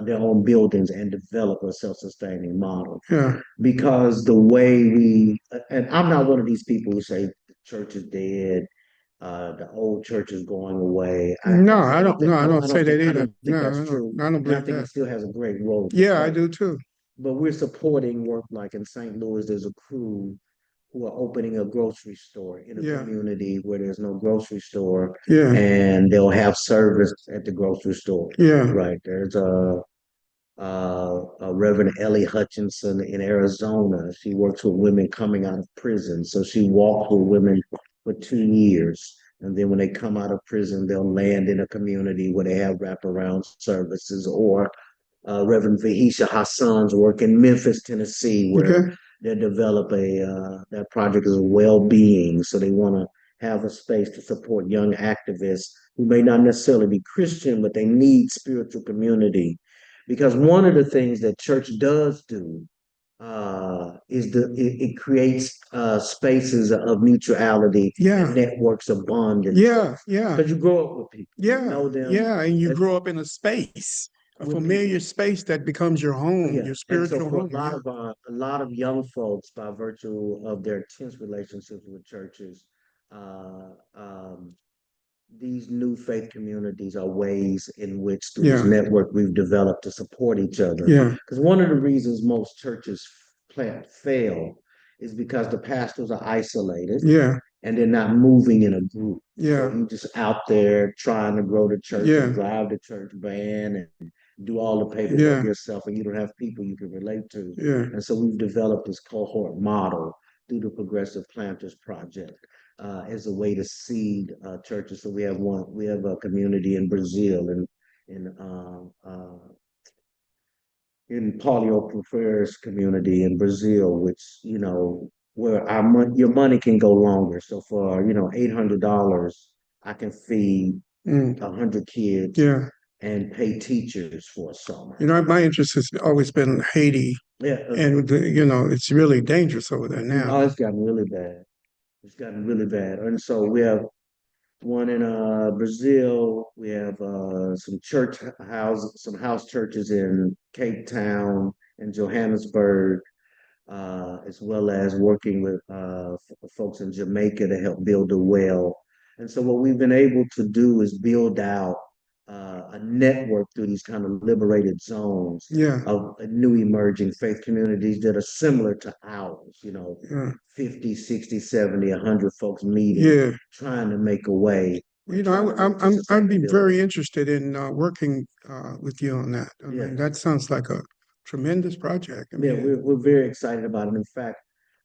their own buildings and develop a self-sustaining model. yeah, Because the way and I'm not one of these people who say the church is dead, the old church is going away. no, I don't say that I either. don't think No, that's I true. don't And I believe think it that. still has a great role to Yeah, I play. do too. But we're supporting work like in St. Louis, there's a crew who are opening a grocery store in a Yeah. community where there's no grocery store, Yeah, and they'll have service at the grocery store. yeah, Right. There's a Reverend Ellie Hutchinson in Arizona. She works with women coming out of prison. So she walks with women for 2 years. And then when they come out of prison, they'll land in a community where they have wraparound services. Or Reverend Vahisha Hassan's work in Memphis, Tennessee, where okay, they develop that project is well-being. So they want to have a space to support young activists who may not necessarily be Christian, but they need spiritual community. Because one of the things that church does do is it creates spaces of mutuality Yeah. and networks of bonding. yeah, yeah, Because you grow up with people, you yeah, know them. yeah, and you That's- grow up in a space, a With familiar space that becomes your home, Yeah. your And spiritual so for home. Yeah. a lot of young folks, by virtue of their tense relationships with churches, uh, um, these new faith communities are ways in which through this Yeah. network we've developed to support each other. Yeah, Because one of the reasons most churches fail is because the pastors are isolated yeah, and they're not moving in a group. yeah, So you just out there trying to grow the church Yeah. and drive the church van and do all the paperwork Yeah. yourself, and you don't have people you can relate to. yeah, And so we've developed this cohort model through the Progressive Planters Project as a way to seed churches. So we have a community in Brazil in Paulo Freires community in Brazil, which where your money can go longer. So for $800, I can feed mm, 100 kids yeah. and pay teachers for a summer. My interest has always been Haiti, Yeah, and it's really dangerous over there now. it's gotten really bad. It's gotten really bad, and so we have one in Brazil. We have some house churches in Cape Town and Johannesburg, as well as working with folks in Jamaica to help build a well. And so what we've been able to do is build out a network through these kind of liberated zones Yeah, of new emerging faith communities that are similar to ours, yeah, 50, 60, 70, 100 folks meeting, yeah. trying to make a way. I'd be very interested in working with you on that. I Yeah. mean, that sounds like a tremendous project. I Yeah, mean, we're very excited about it. In fact,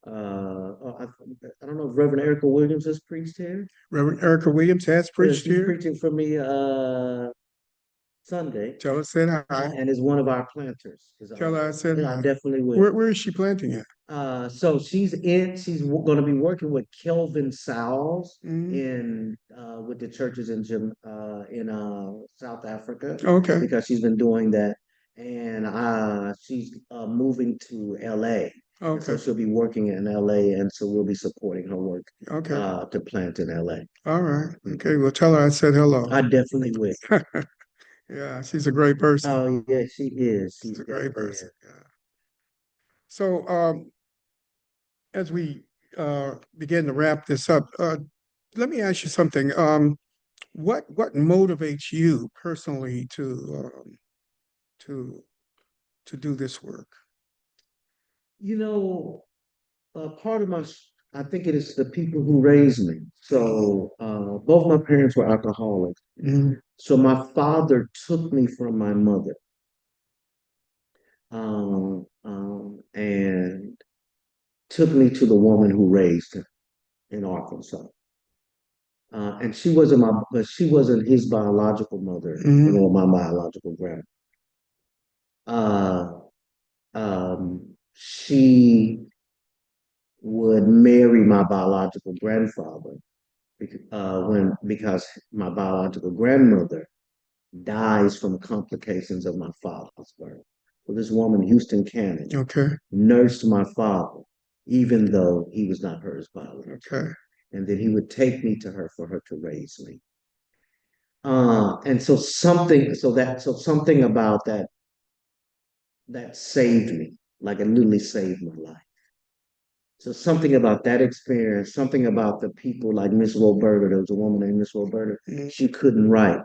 I don't know if Reverend Erica Williams has preached here. Reverend Erica Williams has preached She's here. preaching for me Sunday, Tell her I said hi. and is one of our planters. Tell her I said Yeah, I hi. definitely will. Where is she planting at? So she's gonna be working with Kelvin Sowles Mhm. in with the churches in South Africa Okay, because she's been doing that, and she's moving to LA. And so okay, she'll be working in LA, and so we'll be supporting her work okay. to plant in LA. All right. Okay, well, tell her I said hello. I definitely will. Yeah, she's a great person. Oh yeah, she is. She She's a great definitely person. is. Yeah. So, as we begin to wrap this up, let me ask you something. What motivates you personally to to do this work? You know, part of I think it is the people who raised me. So both my parents were alcoholics. Mhm. So my father took me from my mother, and took me to the woman who raised him in Arkansas. And but she wasn't his biological mother, Mhm. nor my biological grandma. Uh, she would marry my biological grandfather because my biological grandmother dies from complications of my father's birth. So this woman, Houston Cannon, Okay, nursed my father, even though he was not hers biologically. okay. And then he would take me to her for her to raise me. And so something about that saved me, like it literally saved my life. So something about that experience, something about the people like Miss Roberta, there was a woman named Miss Roberta, Mhm. she couldn't write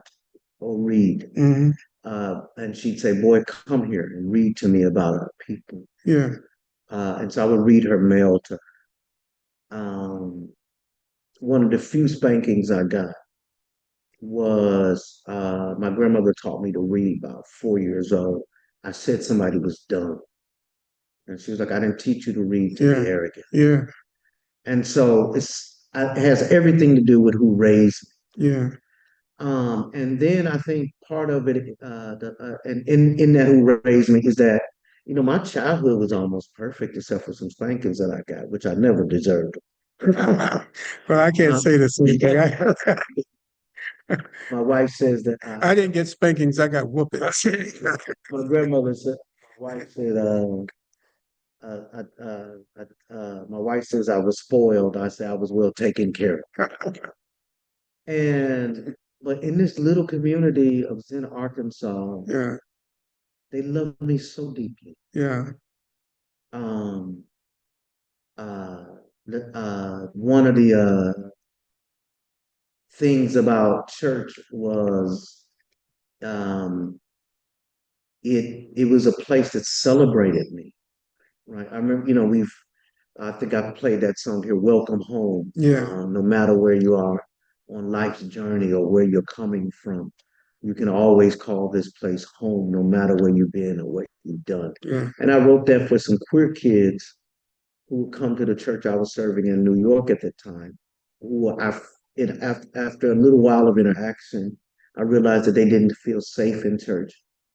or read. Mhm. And she'd say, "Boy, come here and read to me about our people." Yeah. And so I would read her mail to her. One of the few spankings I got was my grandmother taught me to read about 4 years old. I said somebody was dumb. And she was like, "I didn't teach you to read to be Yeah. arrogant." Yeah. And so it has everything to do with who raised me. Yeah. And then I think part of it, and in that who raised me is that, my childhood was almost perfect except for some spankings that I got, which I never deserved. Well, I can't Um, say the same thing. my wife says that I didn't get spankings. I got whoopings. my grandmother said, my wife said, my wife says I was spoiled. I said I was well taken care of. And but in this little community of Zen, Arkansas, Yeah. they love me so deeply. Yeah. Um, One of the things about church was um, it was a place that celebrated me, right? I remember, I think I played that song here, "Welcome Home." Yeah. No matter where you are on life's journey or where you're coming from, you can always call this place home, no matter where you've been or what you've done. Yeah. And I wrote that for some queer kids who would come to the church I was serving in New York at the time, after a little while of interaction, I realized that they didn't feel safe in church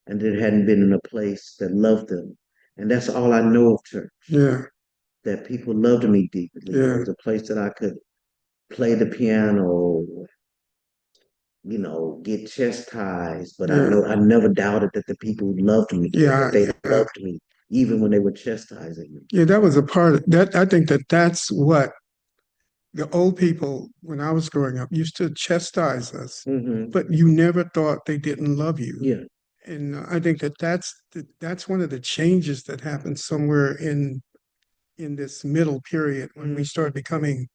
and that it hadn't been in a place that loved them. And that's all I know of church, Yeah. that people loved me deeply. It Yeah. was a place that I could play the piano, get chastised, but Yeah. I never doubted that the people loved me, Yeah. that they Yeah. loved me, even when they were chastising me. Yeah. That was a part of that. I think that that's what the old people, when I was growing up, used to chastise us, Hmm. but you never thought they didn't love you. Yeah. And I think that that's one of the changes that happened somewhere in this middle period when we started becoming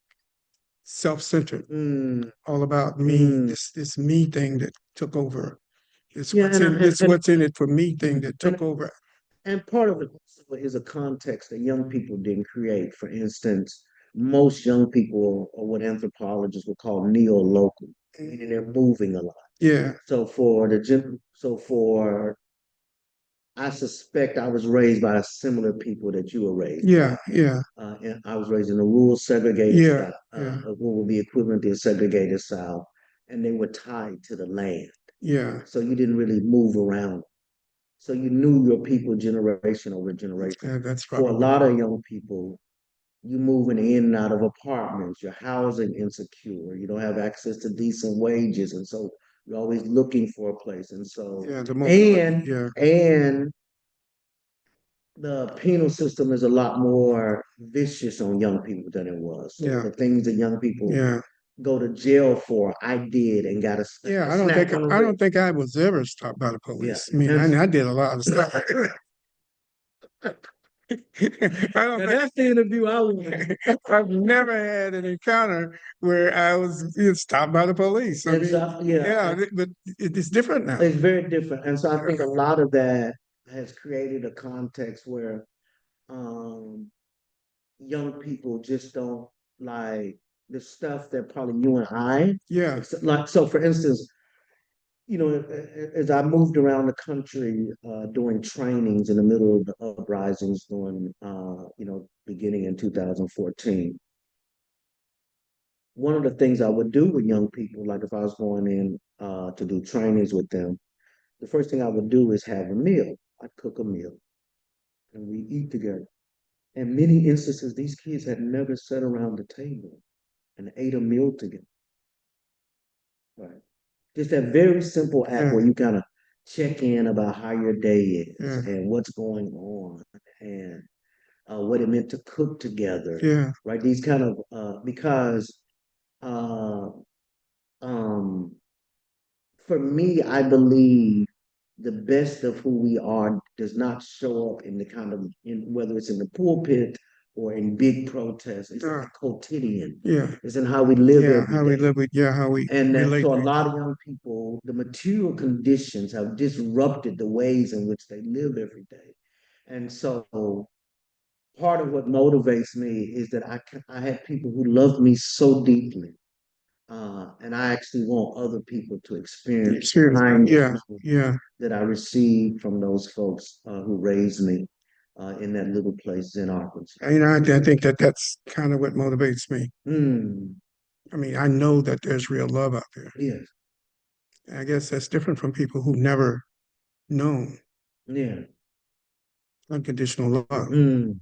self-centered, Mm, all about me, mm. this me thing that took over. Yeah, It's what's in it for me thing that and took over. and part of it also is a context that young people didn't create. For instance, most young people are what anthropologists would call neo-local, meaning they're moving a lot. Yeah, So for I suspect I was raised by similar people that you were raised yeah, yeah, by. And I was raised in a rural segregated yeah, South, yeah, what would be equivalent to a segregated South, and they were tied to the land. yeah, So you didn't really move around. So you knew your people generation over generation. Yeah, that's For a probably, lot of young people, you moving in and out of apartments, you're housing insecure, you don't have access to decent wages, and so you're always looking for a place. And so, yeah, the mobility, and yeah, and the penal system is a lot more vicious on young people than it was. So Yeah. the things that young people yeah. go to jail for, I did and got a Yeah, snap on the I wrist. don't think I was ever stopped by the police. Yeah. I mean, And- I did a lot of stuff. I don't Now think that's the interview I wanted. I've never had an encounter where I was stopped by the police. I And mean, so, yeah, but it's different now. it's very different. And so I think a lot of that has created a context where young people just don't like the stuff that probably you and I, Yeah, like, so for instance, as I moved around the country doing trainings in the middle of the uprisings during, beginning in 2014, one of the things I would do with young people, like if I was going in to do trainings with them, the first thing I would do is have a meal. I'd cook a meal and we eat together. In many instances, these kids had never sat around the table and ate a meal together. Right. Just that very simple act where you kind of check in about how your day is Yeah. and what's going on and what it meant to cook together. yeah, Right. These kind of because uh, um, for me, I believe the best of who we are does not show up in the kind of whether it's in the pulpit or in big protests. It's in the quotidian. yeah, It's in how we live yeah. every How we day. live with, how we And that relate. so a lot of young people, the material conditions have disrupted the ways in which they live every day. And so part of what motivates me is that I have people who love me so deeply. And I actually want other people to experience the kind of Yeah, love yeah. that I received from those folks who raised me in that little place in Arkansas. I think that that's kind of what motivates me. Mm, I mean, I know that there's real love out there. yes, I guess that's different from people who've never known yeah. unconditional love. Mm,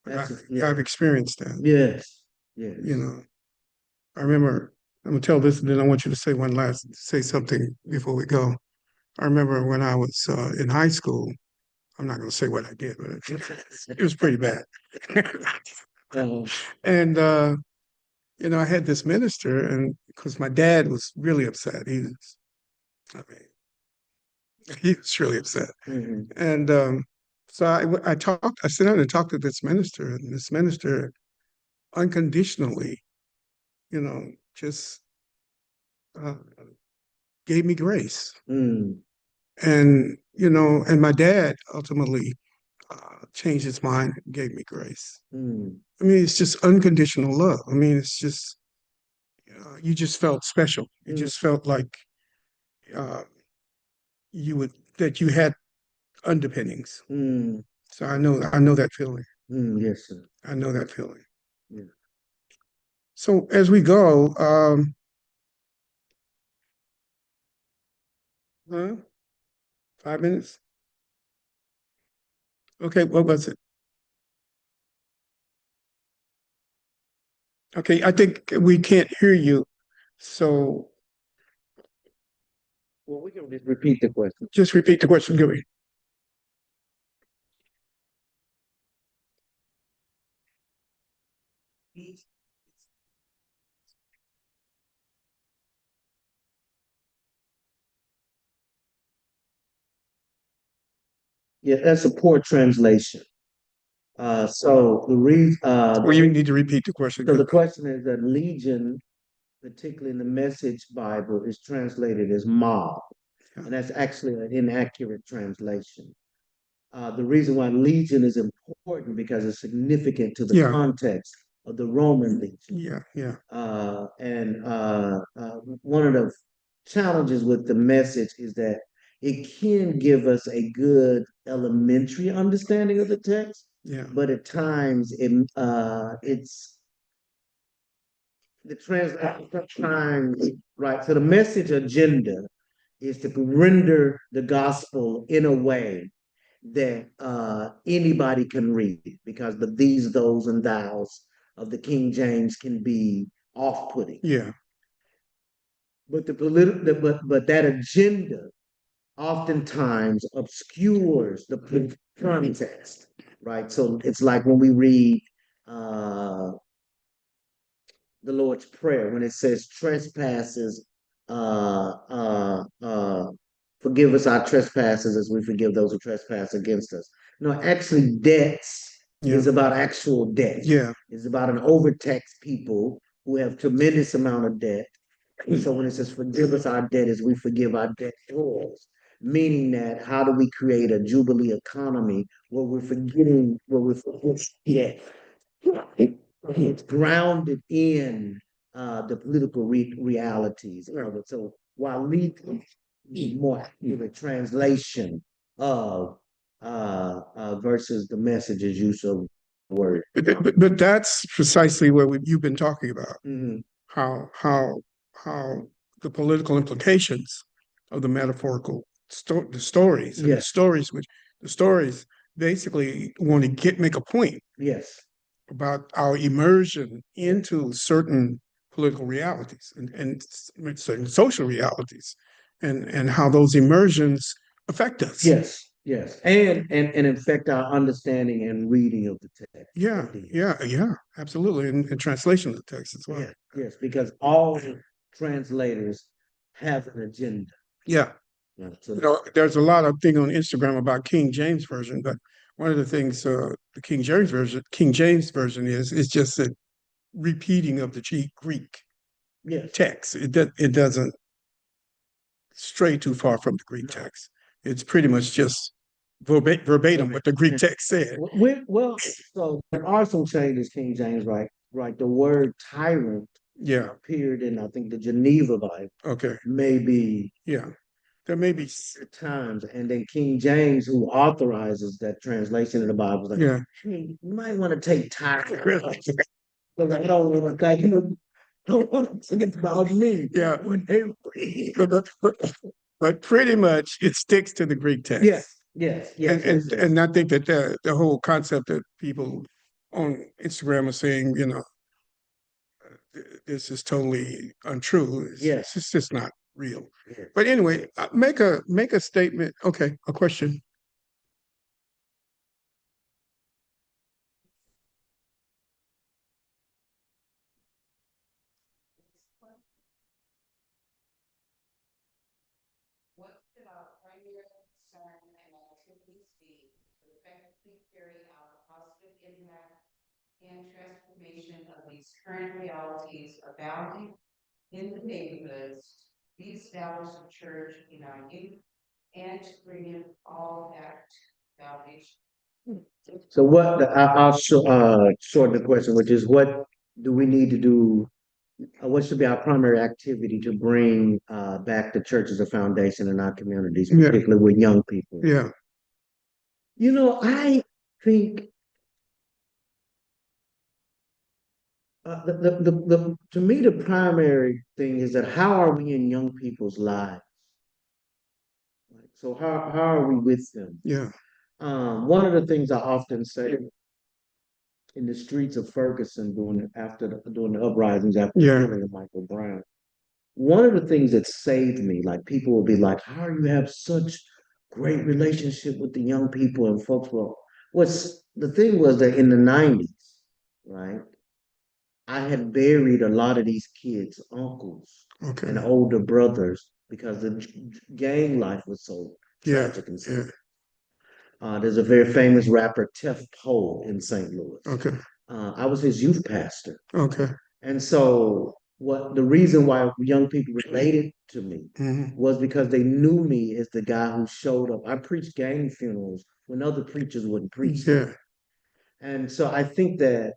But yeah. I've experienced that. Yes, yes. I remember, I'm gonna tell this and then I want you to say something before we go. I remember when I was in high school, I'm not gonna say what I did, but it was pretty bad. Uh, And I had this minister, and because my dad was really upset, I mean, he was really upset. mhm, And so I sat down and talked to this minister, and this minister unconditionally, just uh, gave me grace. mm, And my dad ultimately changed his mind and gave me grace. mm, I mean, it's just unconditional love. I mean, it's just, you just felt special. You mm, just felt like uh, that you had underpinnings. mm, So I know that feeling. yes, sir. I know that feeling. Yeah. So as we go, huh? 5 minutes? Okay, what was it? Okay, I think we can't hear you. So Well, we can just repeat the question. just repeat the question, Gary. Yeah, that's a poor translation. So the reason, Well, you need to repeat the question. so the question is that legion, particularly in the Message Bible, is translated as mob, and that's actually an inaccurate translation. The reason why legion is important because it's significant to the Yeah. context of the Roman legion. Yeah, yeah, And one of the challenges with the Message is that it can give us a good elementary understanding of the text, yeah, but at times it's the translation sometimes right. So the Message agenda is to render the gospel in a way that anybody can read, because the these, those, and thous of the King James can be off-putting. Yeah. But but that agenda oftentimes obscures the context, right? So it's like when we read the Lord's Prayer, when it says trespasses, uh, uh, uh, forgive us our trespasses as we forgive those who trespass against us. No, actually, debts Yeah. is about actual debt. Yeah. It's about an overtaxed people who have tremendous amount of debt. So when it says forgive us our debt as we forgive our debtors, meaning that how do we create a jubilee economy where we're forgetting, where we're forgetting debt? It's grounded in the political realities of it. So while legal is more accurate translation of versus the message's use of word. But that's precisely what you've been talking about. Mhm. How the political implications of the metaphorical the stories and the Yes. stories which the stories basically want to make a point Yes. about our immersion into certain political realities and certain social realities and how those immersions affect us. Yes. Yes. And affect our understanding and reading of the text. Yeah, Indeed. yeah, absolutely. And translation of the text as well. Yeah. Yes. Because all translators have an agenda. Yeah. Right? So You know, there's a lot of thing on Instagram about King James Version, but one of the things the King James Version is just a repeating of the Greek yes. text. It doesn't stray too far from the Greek text. It's pretty much just verbatim what the Greek text said. Well, so there are some changes, King James, right? Right. The word tyrant Yeah. appeared in, I think, the Geneva Bible, Okay. maybe Yeah. There may be. times, and then King James, who authorizes that translation of the Bible, is like, Yeah. hey, you might want to take tyrant. Because I don't want to don't want to think about me. Yeah. When they read. But pretty much it sticks to the Greek text. Yes. Yes. Yes. And I think that the whole concept that people on Instagram are saying, you know, this is totally untrue. Yes. It's just not real. Yes. But anyway, make a statement. Okay, a question. What should our primary concern and activities be to effectively carry out a positive impact and transformation of these current realities abounding in the neighborhoods, reestablish the church in our youth, and to bring in all act salvation? So I'll shorten the question, which is what do we need to do? What should be our primary activity to bring back the church as a foundation in our communities, Yeah. particularly with young people? Yeah. You know, I think to me the primary thing is that how are we in young people's lives? So how are we with them? Yeah. One of the things I often say in the streets of Ferguson during the uprisings after Yeah. the killing of Michael Brown, one of the things that saved me, like people will be like, how do you have such great relationship with the young people and folks? Well, the thing was that in the 90s, right, I had buried a lot of these kids' uncles Okay. and older brothers because the gang life was so Yeah. tragic and Yeah. sad. There's a very famous rapper, Tef Poe, in St. Louis. Okay. I was his youth pastor. Okay. And so the reason why young people related to me Mhm. was because they knew me as the guy who showed up. I preached gang funerals when other preachers wouldn't preach them. Yeah. And so I think the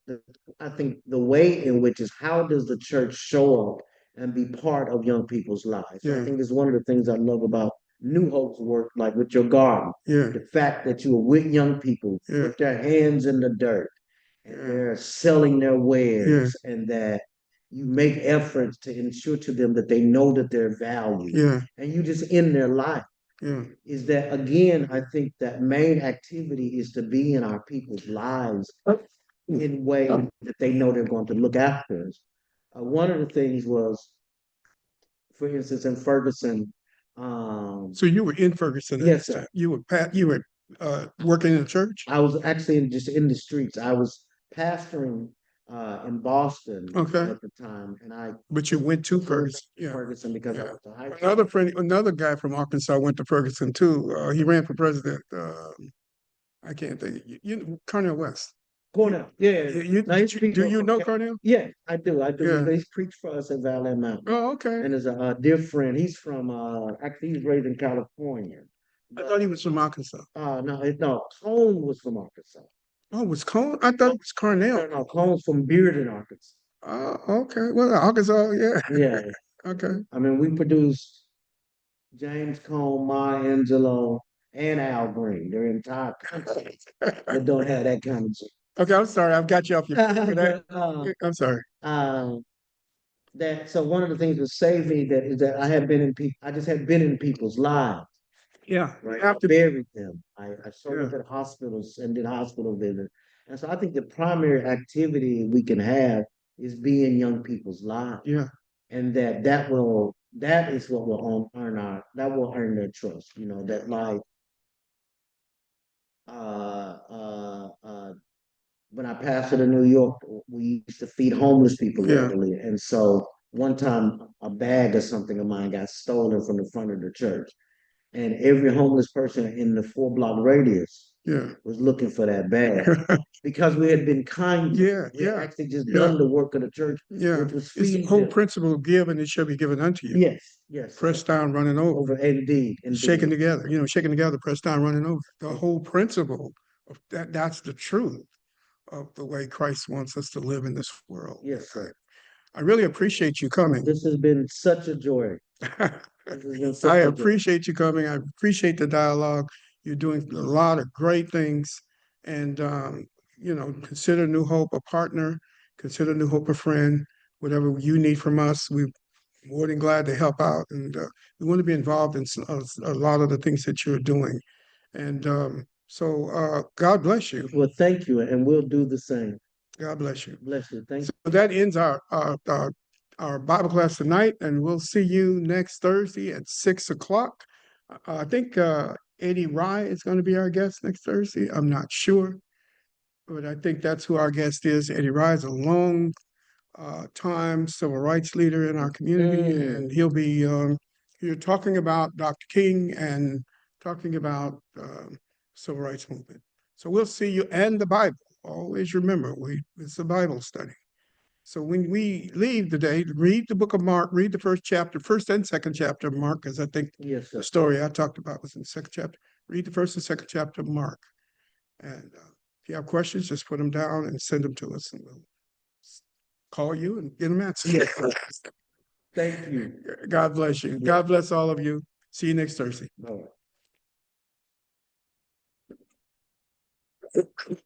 way in which is how does the church show up and be part of young people's lives? Yeah. I think it's one of the things I love about New Hope's work, like with your garden. Yeah. The fact that you are with young people Yeah. with their hands in the dirt and Yeah. they're selling their wares and that you make efforts to ensure to them that they know that they're valued, Yeah, and you just in their life. yeah, Is that again? I think that main activity is to be in our people's lives in ways that they know they're going to look after us. One of the things was, for instance, in Ferguson. so you were in Ferguson at Yes, this sir. time. You were working in a church? I was actually just in the streets. I was pastoring in Boston Okay. at the time, and I But you went to Ferguson, yeah. Ferguson because I Yeah. went to high school. Another guy from Arkansas went to Ferguson too. He ran for president. I can't think. Cornel West. Cornell, yeah. Now, he's Do you know okay. Cornel? Yeah, I do. I do. Yeah. He's preached for us at Valley Mountain. Oh, okay. And is a dear friend. He's from actually he's raised in California. I thought he was from Arkansas. No, Cone was from Arkansas. Oh, it was Cone? I thought it was Cornell. No, Cone's from Bearden, Arkansas. Oh, okay. Well, Arkansas, yeah. Yeah. Okay. I mean, we produced James Cone, Maya Angelou, and Al Green. Their entire country that don't have that kind of. Okay, I'm sorry. I've got you off your. I'm sorry. That so one of the things that saved me that is that I have been in people. I just have been in people's lives. Yeah. Right. You have to Buried them. I showed Yeah. up at hospitals and did hospital visits. And so I think the primary activity we can have is be in young people's lives. Yeah. And that is what will earn their trust. You know, that like when I pastored in New York, we used to feed homeless people Yeah. regularly. And so one time a bag or something of mine got stolen from the front of the church. And every homeless person in the 4-block radius Yeah. was looking for that bag because we had been kind. Yeah, We had yeah, actually just yeah. done the work of the church, Yeah. which was It's the feed whole them. principle of give and it shall be given unto you. Yes, yes. Pressed down, running over. Over indeed, Shaken indeed. together, shaken together, pressed down, running over. The whole principle of that's the truth of the way Christ wants us to live in this world. Yes, sir. I really appreciate you coming. This has been such a joy. This has been such I a joy. appreciate you coming. I appreciate the dialogue. You're doing a lot of great things. And, consider New Hope a partner, consider New Hope a friend. Whatever you need from us, we're more than glad to help out. And we want to be involved in a lot of the things that you're doing. And so God bless you. Well, thank you, and we'll do the same. God bless you. Bless you. Thank you. So that ends our Bible class tonight, and we'll see you next Thursday at 6:00. I think Eddie Rye is going to be our guest next Thursday. I'm not sure, but I think that's who our guest is. Eddie Rye is a long time civil rights leader in our community, and he'll be here talking about Dr. King and talking about civil rights movement. So we'll see you, and the Bible. Always remember, it's a Bible study. So when we leave today, read the book of Mark, read the first and second chapter of Mark, because I think Yes, sir. the story I talked about was in the second chapter. Read the first and second chapter of Mark. And if you have questions, just put them down and send them to us, and we'll call you and get them answered. Yes. Thank you. God bless you. God bless all of you. See you next Thursday. All right.